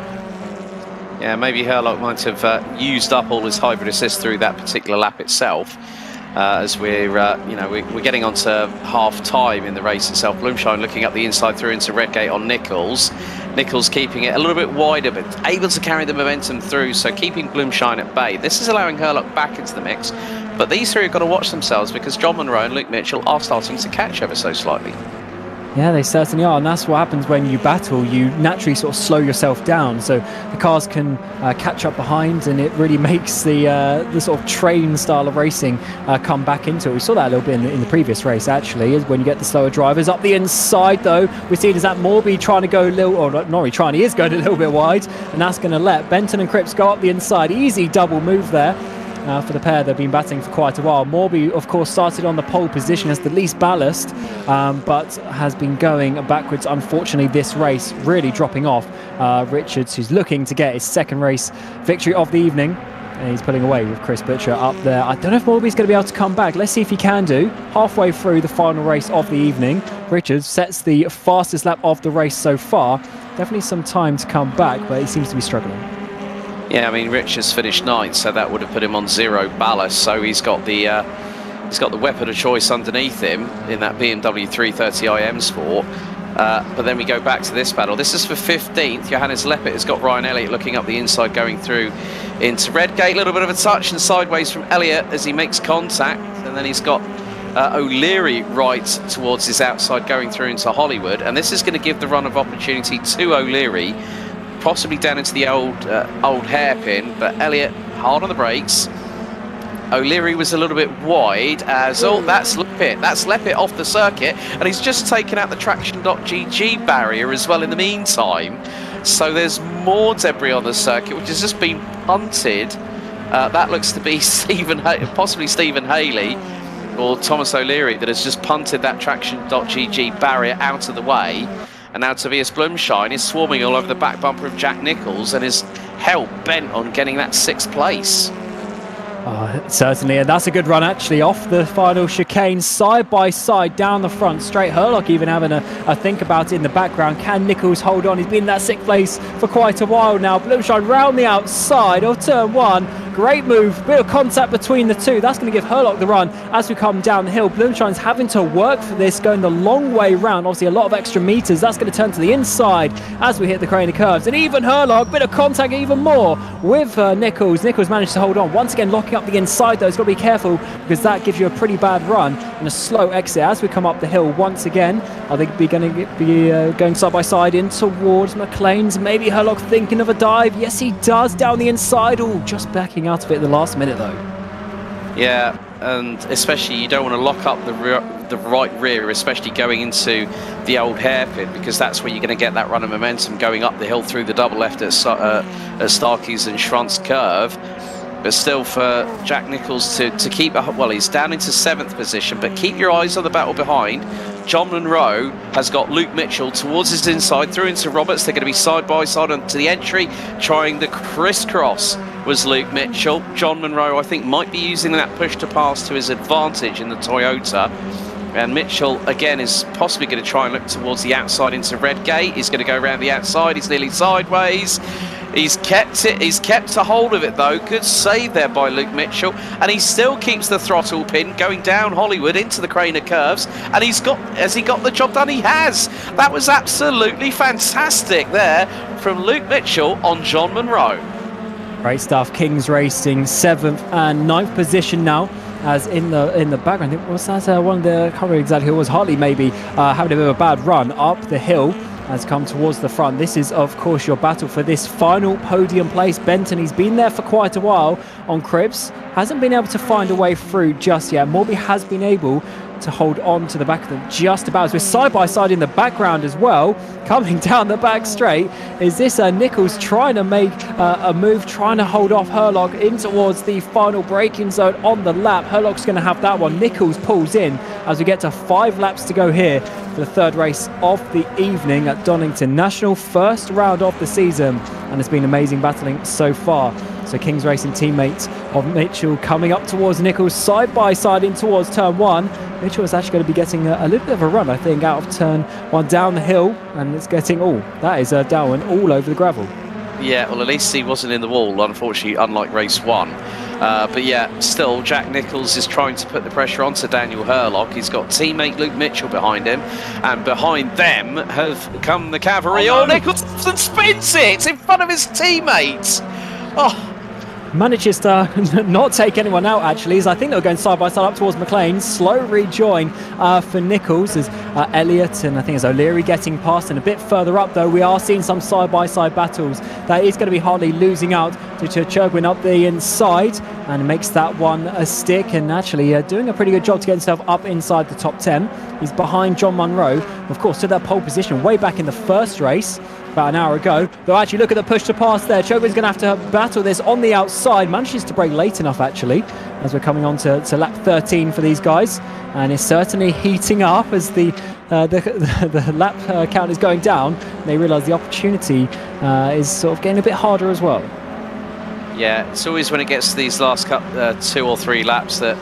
Yeah, maybe Herlock might have used up all his hybrid assist through that particular lap itself. As we're getting on to half time in the race itself. Blumshine looking up the inside through into Redgate on Nicholls. Nicholls keeping it a little bit wider, but able to carry the momentum through, so keeping Blumshine at bay. This is allowing Herlock back into the mix, but these three have got to watch themselves because John Munro and Luke Mitchell are starting to catch ever so slightly. Yeah, they certainly are, and that's what happens when you battle. You naturally sort of slow yourself down, so the cars can catch up behind, and it really makes the sort of train style of racing come back into it. We saw that a little bit in the previous race, actually, is when you get the slower drivers. Up the inside, though, we're seeing is that Morby trying to go a little, or not really trying, he is going a little bit wide, and that's going to let Benton and Cripps go up the inside. Easy double move there. For the pair, they've been battling for quite a while. Morby, of course, started on the pole position as the least ballast, but has been going backwards, unfortunately, this race, really dropping off. Richards, who's looking to get his second race victory of the evening, and he's pulling away with Chris Butcher up there. I don't know if Morby's going to be able to come back. Let's see if he can do. Halfway through the final race of the evening, Richards sets the fastest lap of the race so far. Definitely some time to come back, but he seems to be struggling. Yeah, I mean, Richards finished 9th, so that would have put him on 0 ballast. So he's got the weapon of choice underneath him in that BMW 330iM Sport. But then we go back to this battle. This is for 15th. Johannes Leppert has got Ryan Elliott looking up the inside, going through into Redgate. A little bit of a touch and sideways from Elliott as he makes contact, and then he's got O'Leary right towards his outside, going through into Hollywood. And this is going to give the run of opportunity to O'Leary, possibly down into the old hairpin, but Elliott hard on the brakes. O'Leary was a little bit wide as, that's Leppert off the circuit, and he's just taken out the Traction.GG barrier as well in the meantime. So there's more debris on the circuit, which has just been punted. That looks to be possibly Stephen Haley or Thomas O'Leary that has just punted that Traction.gg barrier out of the way. And now Tobias Blumschein is swarming all over the back bumper of Jack Nicholls and is hell-bent on getting that 6th place. Certainly, and that's a good run actually off the final chicane, side by side down the front straight. Herlock even having a think about it in the background. Can Nicholls hold on? He's been in that 6th place for quite a while now. Blumschein round the outside of turn 1. Great move, bit of contact between the two. That's going to give Herlock the run as we come down the hill. Blumschein's having to work for this, going the long way round. Obviously a lot of extra meters. That's going to turn to the inside as we hit the crane of curves. And even Herlock, bit of contact even more with Nicholls. Nicholls managed to hold on. Once again, locking up the inside though. He's got to be careful because that gives you a pretty bad run and a slow exit as we come up the hill once again. I think we're going to be going side by side in towards McLean's. Maybe Herlock thinking of a dive. Yes, he does down the inside. Oh, just backing out of it at the last minute though. Yeah, and especially you don't want to lock up the right rear, especially going into the old hairpin, because that's where you're going to get that run of momentum going up the hill through the double left at Starkey's and Schruntz curve. But still, for Jack Nicholls to keep, well, he's down into 7th position, but keep your eyes on the battle behind. John Munro has got Luke Mitchell towards his inside, through into Roberts. They're going to be side by side onto the entry. Trying the crisscross was Luke Mitchell. John Munro, I think, might be using that push to pass to his advantage in the Toyota. And Mitchell, again, is possibly going to try and look towards the outside into Redgate. He's going to go around the outside. He's nearly sideways. He's kept it. He's kept a hold of it, though. Good save there by Luke Mitchell. And he still keeps the throttle pin going down Hollywood into the crane of curves. And has he got the job done? He has. That was absolutely fantastic there from Luke Mitchell on John Munro. Great stuff. Kings Racing 7th and 9th position now. As in the background, I think, was that one of the, I can't remember exactly who it was, Hartley maybe, having a bit of a bad run up the hill, has come towards the front. This is, of course, your battle for this final podium place. Benton, he's been there for quite a while on Cribs, hasn't been able to find a way through just yet. Morby has been able to hold on to the back of them just about. So we're side by side in the background as well. Coming down the back straight is this Nicholls trying to make a move, trying to hold off Herlock in towards the final braking zone on the lap. Herlock's going to have that one. Nicholls pulls in as we get to 5 laps to go here for the 3rd race of the evening at Donington. National first round of the season, and it's been amazing battling so far. So Kings Racing teammates of Mitchell coming up towards Nicholls, side by side in towards turn 1. Mitchell is actually going to be getting a little bit of a run, I think, out of turn 1 down the hill, and it's getting, that is a downwind all over the gravel. Yeah, well, at least he wasn't in the wall, unfortunately, unlike race 1. But yeah, still, Jack Nicholls is trying to put the pressure onto Daniel Herlock. He's got teammate Luke Mitchell behind him, and behind them have come the cavalry. Oh, Nicholls spins it in front of his teammates. Oh. Manages to not take anyone out, actually, as I think they're going side by side up towards McLean. Slow rejoin for Nicholls as Elliott and I think it's O'Leary getting past, and a bit further up though we are seeing some side by side battles. That is going to be Hartley losing out to Churgwin up the inside, and makes that one a stick, and actually doing a pretty good job to get himself up inside the top 10. He's behind John Munro, of course, to that pole position way back in the first race about an hour ago. Though actually look at the push to pass there. Chogwin's going to have to battle this on the outside. Manages to brake late enough actually as we're coming on to lap 13 for these guys, and it's certainly heating up as the lap count is going down. They realise the opportunity is sort of getting a bit harder as well. Yeah, it's always when it gets to these last 2 or 3 laps that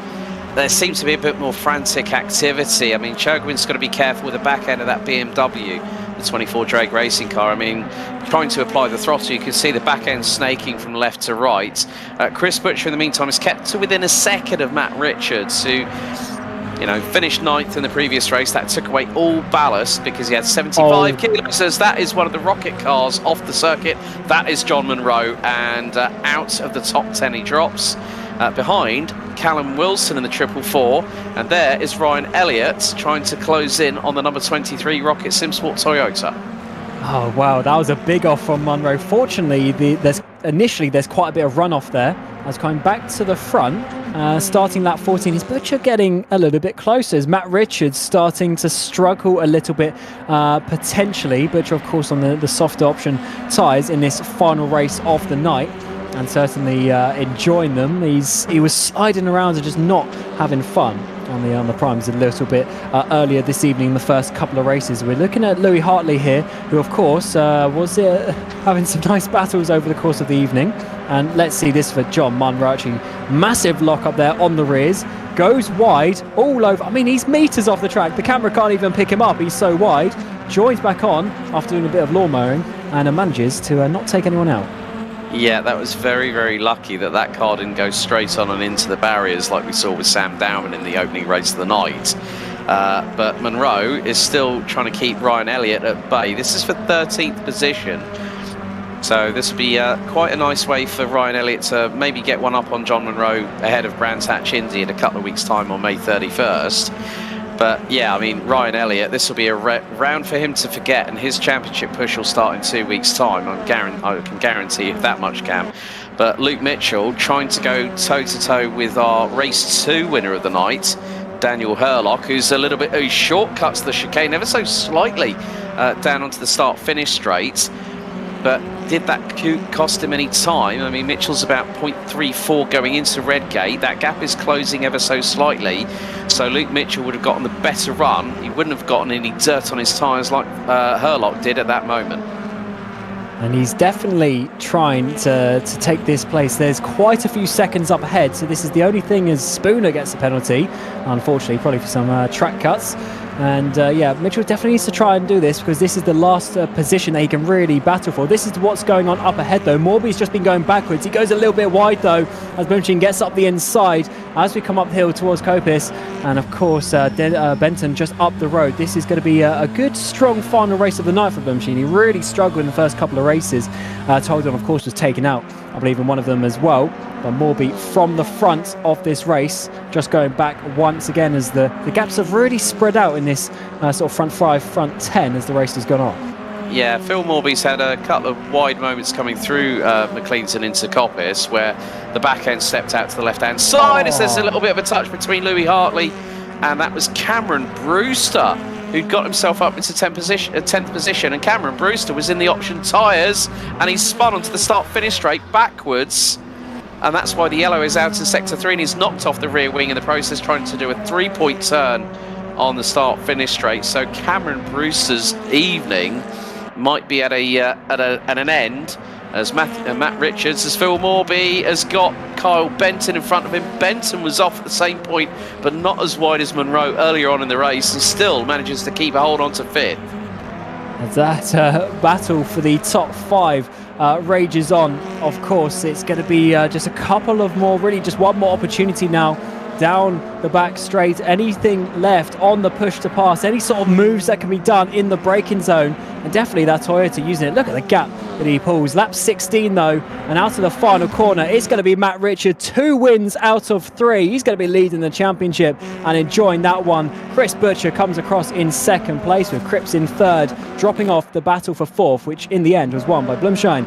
there seems to be a bit more frantic activity. I mean, Chogwin's got to be careful with the back end of that BMW, the 24 Drake racing car. I mean, trying to apply the throttle, you can see the back end snaking from left to right. Chris Butcher, in the meantime, is kept to within a second of Matt Richards, who, you know, finished 9th in the previous race. That took away all ballast because he had 75 kilos. That is one of the rocket cars off the circuit. That is John Munro, and out of the top 10 he drops. Behind Callum Wilson in the 444, and there is Ryan Elliott trying to close in on the number 23 Rocket Simsport Toyota. Oh wow, that was a big off from Munro. Fortunately, there's quite a bit of runoff there. As coming back to the front, starting lap 14. Is Butcher getting a little bit closer? Is Matt Richards starting to struggle a little bit potentially? Butcher, of course, on the softer option tyres in this final race of the night, and certainly enjoying them. He was sliding around and just not having fun on the primes a little bit earlier this evening, the first couple of races. We're looking at Louis Hartley here, who of course was having some nice battles over the course of the evening. And let's see this for John Munro, actually massive lock up there on the rears, goes wide all over. I mean, he's meters off the track, the camera can't even pick him up, he's so wide. Joins back on after doing a bit of lawn mowing and manages to not take anyone out. Yeah, that was very, very lucky that car didn't go straight on and into the barriers like we saw with Sam Dowman in the opening race of the night. But Munro is still trying to keep Ryan Elliott at bay. This is for 13th position. So this would be quite a nice way for Ryan Elliott to maybe get one up on John Munro ahead of Brands Hatch Indy in a couple of weeks' time on May 31st. But yeah, I mean, Ryan Elliott, this will be a round for him to forget, and his championship push will start in 2 weeks' time. I can guarantee you that much, Cam. But Luke Mitchell trying to go toe-to-toe with our race 2 winner of the night, Daniel Hurlock, who's who shortcuts the chicane ever so slightly down onto the start-finish straight. But did that cost him any time? I mean, Mitchell's about 0.34 going into Redgate. That gap is closing ever so slightly. So Luke Mitchell would have gotten the better run. He wouldn't have gotten any dirt on his tyres like Hurlock did at that moment. And he's definitely trying to take this place. There's quite a few seconds up ahead, so this is the only thing as Spooner gets a penalty, unfortunately, probably for some track cuts. And yeah, Mitchell definitely needs to try and do this, because this is the last position that he can really battle for. This is what's going on up ahead though. Morby's just been going backwards. He goes a little bit wide though as Blumsheen gets up the inside as we come uphill towards Coppice. And of course Benton just up the road. This is going to be a good strong final race of the night for Blumsheen. He really struggled in the first couple of races. Toldon of course was taken out, I believe, in one of them as well. But Morby from the front of this race, just going back once again as the gaps have really spread out in this sort of front 5, front 10 as the race has gone on. Yeah, Phil Morby's had a couple of wide moments coming through McLeanton into Coppice, where the back end stepped out to the left-hand side as there's a little bit of a touch between Louis Hartley, and that was Cameron Brewster, who'd got himself up into 10th position, and Cameron Brewster was in the option tyres, and he spun onto the start-finish straight backwards. And that's why the yellow is out in sector 3, and he's knocked off the rear wing in the process, trying to do a 3-point turn on the start-finish straight. So Cameron Brewster's evening might be at an end, as Matt Richards, as Phil Morby has got Kyle Benton in front of him. Benton was off at the same point, but not as wide as Munro earlier on in the race, and still manages to keep a hold on to 5th. That battle for the top 5 rages on. Of course, it's going to be just a couple of more, really just one more opportunity now down the back straight. Anything left on the push to pass, any sort of moves that can be done in the braking zone, and definitely that Toyota using it. Look at the gap that he pulls. Lap 16 though, and out of the final corner, it's going to be Matt Richard. 2 wins out of 3. He's going to be leading the championship and enjoying that one. Chris Butcher comes across in 2nd place, with Cripps in 3rd, dropping off the battle for 4th, which in the end was won by Blumshine.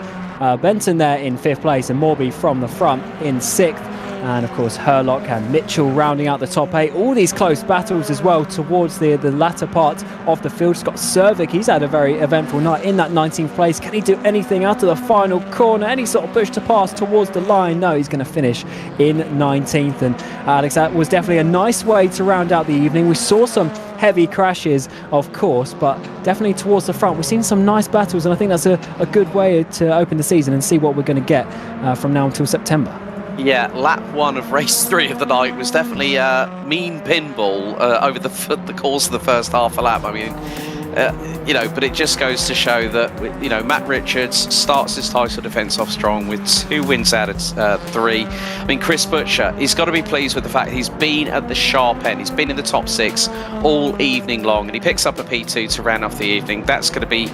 Benton there in 5th place, and Morby from the front in 6th. And of course Hurlock and Mitchell rounding out the top 8. All these close battles as well towards the latter part of the field. Scott Cervic, he's had a very eventful night in that 19th place. Can he do anything out of the final corner? Any sort of push to pass towards the line? No, he's going to finish in 19th. And Alex, that was definitely a nice way to round out the evening. We saw some heavy crashes, of course, but definitely towards the front we've seen some nice battles, and I think that's a good way to open the season and see what we're going to get from now until September. Yeah, lap 1 of race 3 of the night was definitely mean pinball over the course of the first half a lap. I mean, but it just goes to show that, Matt Richards starts his title defence off strong with 2 wins out of 3. I mean, Chris Butcher, he's got to be pleased with the fact he's been at the sharp end. He's been in the top 6 all evening long, and he picks up a P2 to round off the evening. That's going to be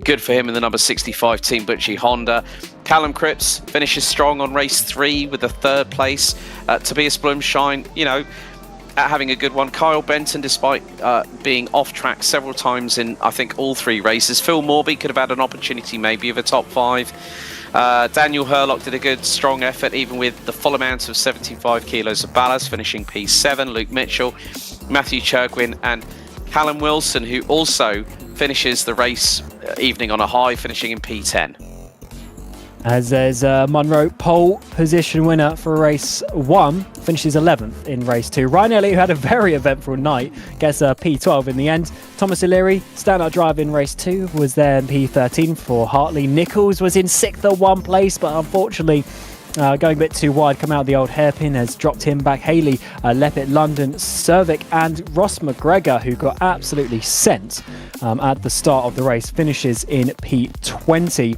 good for him in the number 65 Team Butchie Honda. Callum Cripps finishes strong on race 3 with the 3rd place. Tobias Blumshine, having a good one. Kyle Benton, despite being off track several times in, I think, all 3 races. Phil Morby could have had an opportunity maybe of a top 5. Daniel Hurlock did a good, strong effort, even with the full amount of 75 kilos of ballast, finishing P7. Luke Mitchell, Matthew Churgwin, and Callum Wilson, who also finishes the race evening on a high, finishing in P10. As there's Munro, pole position winner for race 1, finishes 11th in race 2. Ryan Elliott, who had a very eventful night, gets a P12 in the end. Thomas O'Leary, standout drive in race 2, was there in P13 for Hartley. Nichols was in 6th at one place, but unfortunately going a bit too wide, come out of the old hairpin, has dropped him back. Haley, Leppit, London, Cervic, and Ross McGregor, who got absolutely sent at the start of the race, finishes in P20.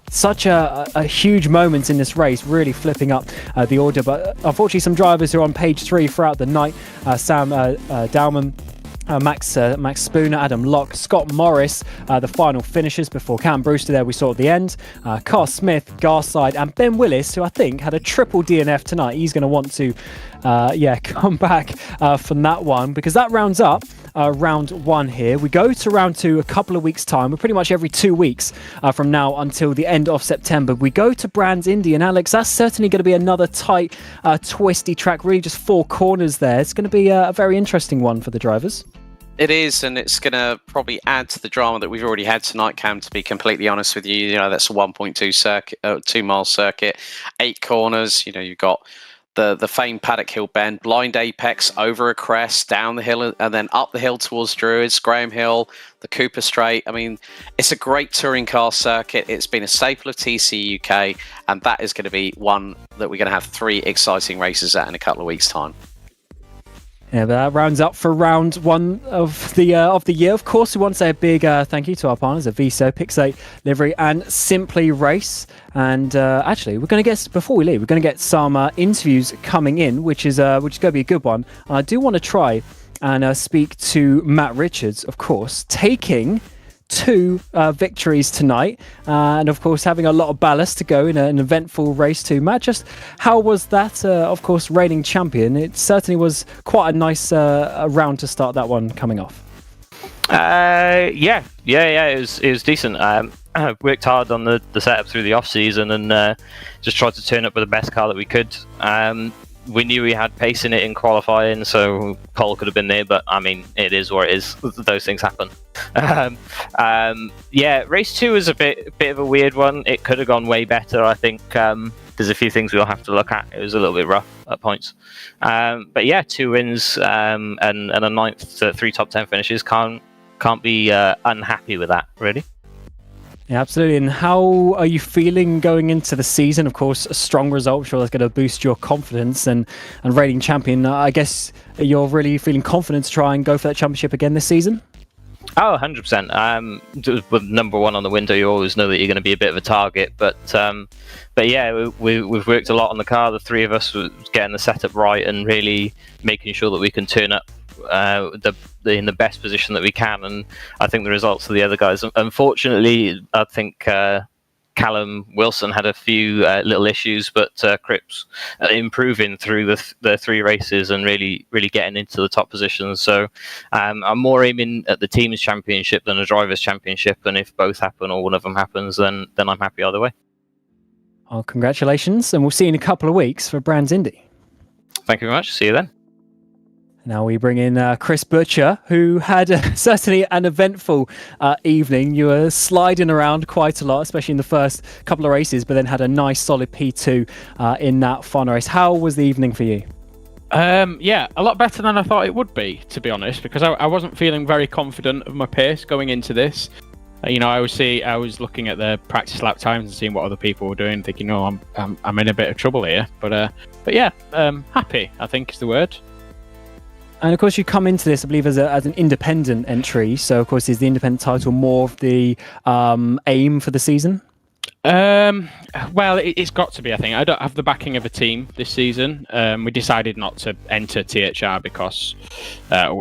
Such a huge moment in this race, really flipping up the order. But unfortunately, some drivers who are on page 3 throughout the night, Sam Dowman, Max Spooner, Adam Locke, Scott Morris, the final finishes before Cam Brewster there we saw at the end. Carl Smith, Garside, and Ben Willis, who I think had a triple DNF tonight. He's going to want to come back from that one, because that rounds up round 1 here. We go to round 2 a couple of weeks' time. We're pretty much every 2 weeks from now until the end of September. We go to Brands Indy, and Alex, that's certainly going to be another tight, twisty track, really just 4 corners there. It's going to be a very interesting one for the drivers. It is, and it's going to probably add to the drama that we've already had tonight, Cam, to be completely honest with you. You know, that's a 2 mile circuit, 8 corners. You know, you've got the famed Paddock Hill bend, blind apex, over a crest, down the hill, and then up the hill towards Druids, Graham Hill, the Cooper Straight. I mean, it's a great touring car circuit. It's been a staple of TCUK, and that is going to be one that we're going to have 3 exciting races at in a couple of weeks' time. Yeah, but that rounds up for round 1 of the year. Of course, we want to say a big thank you to our partners at VCO, Pixate Livery, and Simply Race. And actually, we're going to get, before we leave, we're going to get some interviews coming in, which is going to be a good one. I do want to try and speak to Matt Richards, of course, taking 2 victories tonight, and of course having a lot of ballast to go in an eventful race too. Matt, just how was that? Of course, reigning champion. It certainly was quite a nice round to start that one coming off. It was decent. I worked hard on the setup through the off season and just tried to turn up with the best car that we could. We knew we had pace in it in qualifying, so pole could have been there, but I mean, it is what it is. Those things happen. Race 2 was a bit of a weird one. It could have gone way better. I think there's a few things we'll have to look at. It was a little bit rough at points. 2 wins and a 9th to 3 top 10 finishes. Can't be unhappy with that, really. Yeah, absolutely. And how are you feeling going into the season? Of course, a strong result, I'm sure that's going to boost your confidence. And reigning champion, I guess you're really feeling confident to try and go for that championship again this season? Oh, 100%. With number 1 on the window, you always know that you're going to be a bit of a target. But we've worked a lot on the car. The 3 of us was getting the setup right and really making sure that we can turn up in the best position that we can, and I think the results of the other guys, unfortunately, I think Callum Wilson had a few little issues, but Cripps improving through the 3 races and really getting into the top positions. So I'm more aiming at the team's championship than a driver's championship, and if both happen or one of them happens, then I'm happy either way. Well, congratulations, and we'll see you in a couple of weeks for Brands Indy. Thank you very much. See you then. Now we bring in Chris Butcher, who had certainly an eventful evening. You were sliding around quite a lot, especially in the first couple of races, but then had a nice solid P2 in that final race. How was the evening for you? A lot better than I thought it would be, to be honest, because I wasn't feeling very confident of my pace going into this. I was looking at the practice lap times and seeing what other people were doing, thinking, "Oh, I'm in a bit of trouble here." But happy, I think is the word. And of course, you come into this, I believe, as an independent entry. So, of course, is the independent title more of the aim for the season? Well, it's got to be, I think. I don't have the backing of a team this season. We decided not to enter THR because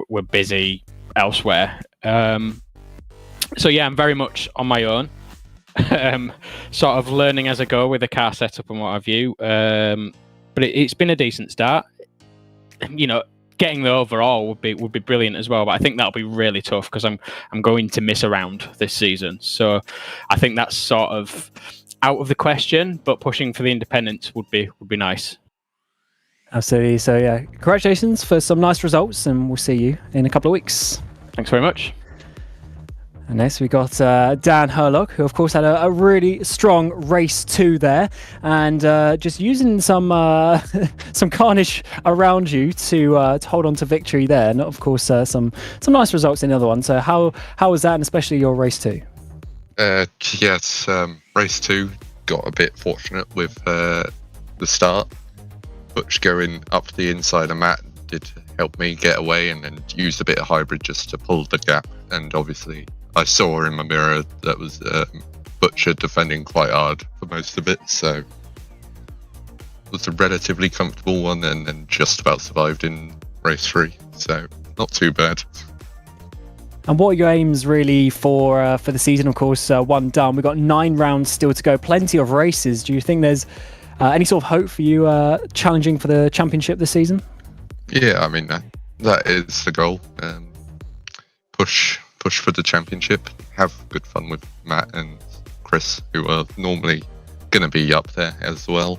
we're busy elsewhere. So, yeah, I'm very much on my own, sort of learning as I go with the car setup and what have you. But it's been a decent start. getting the overall would be brilliant as well. But I think that'll be really tough because I'm going to miss a round this season. So I think that's sort of out of the question. But pushing for the independents would be nice. Absolutely. So yeah, congratulations for some nice results, and we'll see you in a couple of weeks. Thanks very much. And next we got Dan Herlock, who of course had a really strong race 2 there, and just using some some carnage around you to hold on to victory there, and of course some nice results in the other one. So how was that, and especially your race 2? Yes, race 2 got a bit fortunate with the start. Butch going up the inside of Matt did help me get away, and then used a bit of hybrid just to pull the gap. And obviously I saw in my mirror that was Butcher defending quite hard for most of it, so it was a relatively comfortable one, and then just about survived in race 3, so not too bad. And what are your aims really for the season? Of course, 1 done. We've got 9 rounds still to go, plenty of races. Do you think there's any sort of hope for you challenging for the championship this season? Yeah, I mean, that is the goal. Push for the championship, have good fun with Matt and Chris, who are normally going to be up there as well.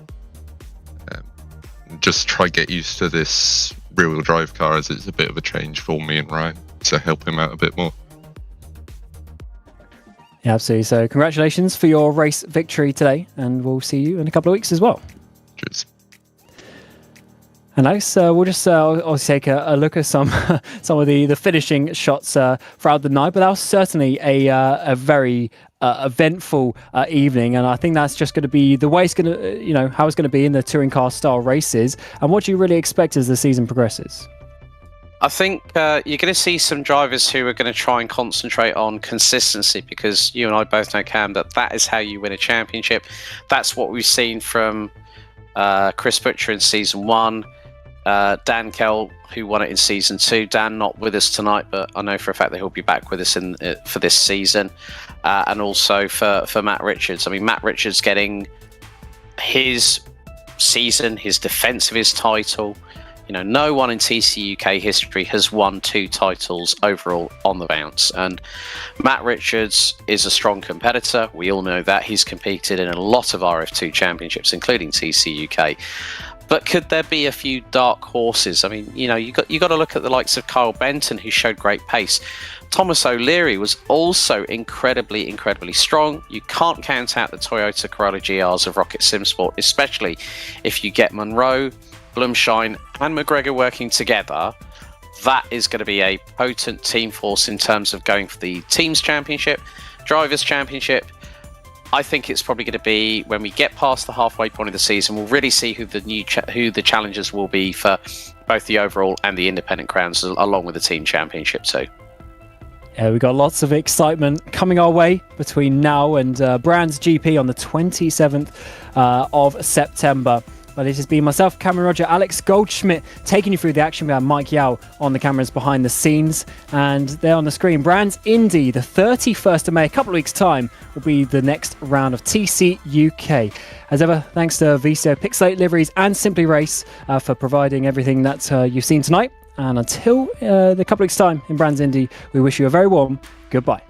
Just try get used to this rear-wheel drive car, as it's a bit of a change for me and Ryan, so help him out a bit more. Yeah, absolutely. So congratulations for your race victory today, and we'll see you in a couple of weeks as well. Cheers. And Alex, we'll just obviously take a look at some of the finishing shots throughout the night, but that was certainly a very eventful evening, and I think that's just going to be the way it's going to, how it's going to be in the touring car style races. And what do you really expect as the season progresses? I think you're going to see some drivers who are going to try and concentrate on consistency, because you and I both know, Cam, that is how you win a championship. That's what we've seen from Chris Butcher in season 1. Dan Kell, who won it in season 2. Dan not with us tonight, but I know for a fact that he'll be back with us for this season. And also for Matt Richards. I mean, Matt Richards getting his season, his defense of his title. No one in TCUK history has won 2 titles overall on the bounce. And Matt Richards is a strong competitor. We all know that. He's competed in a lot of RF2 championships, including TCUK. But could there be a few dark horses? I mean, you got to look at the likes of Kyle Benton, who showed great pace. Thomas O'Leary was also incredibly, incredibly strong. You can't count out the Toyota Corolla GRs of Rocket Simsport, especially if you get Monroe, Blumshine and McGregor working together. That is going to be a potent team force in terms of going for the teams championship, drivers championship. I think it's probably going to be when we get past the halfway point of the season, we'll really see who the challengers will be for both the overall and the independent crowns, along with the team championship too. Yeah, we've got lots of excitement coming our way between now and Brands GP on the 27th of September. But it has been myself, Cameron Roger, Alex Goldschmidt, taking you through the action. We have Mike Yao on the cameras behind the scenes. And there on the screen, Brands Indy, the 31st of May, a couple of weeks' time, will be the next round of TCUK. As ever, thanks to VCO, Pixelate Liveries and Simply Race for providing everything that you've seen tonight. And until the couple of weeks' time in Brands Indy, we wish you a very warm goodbye.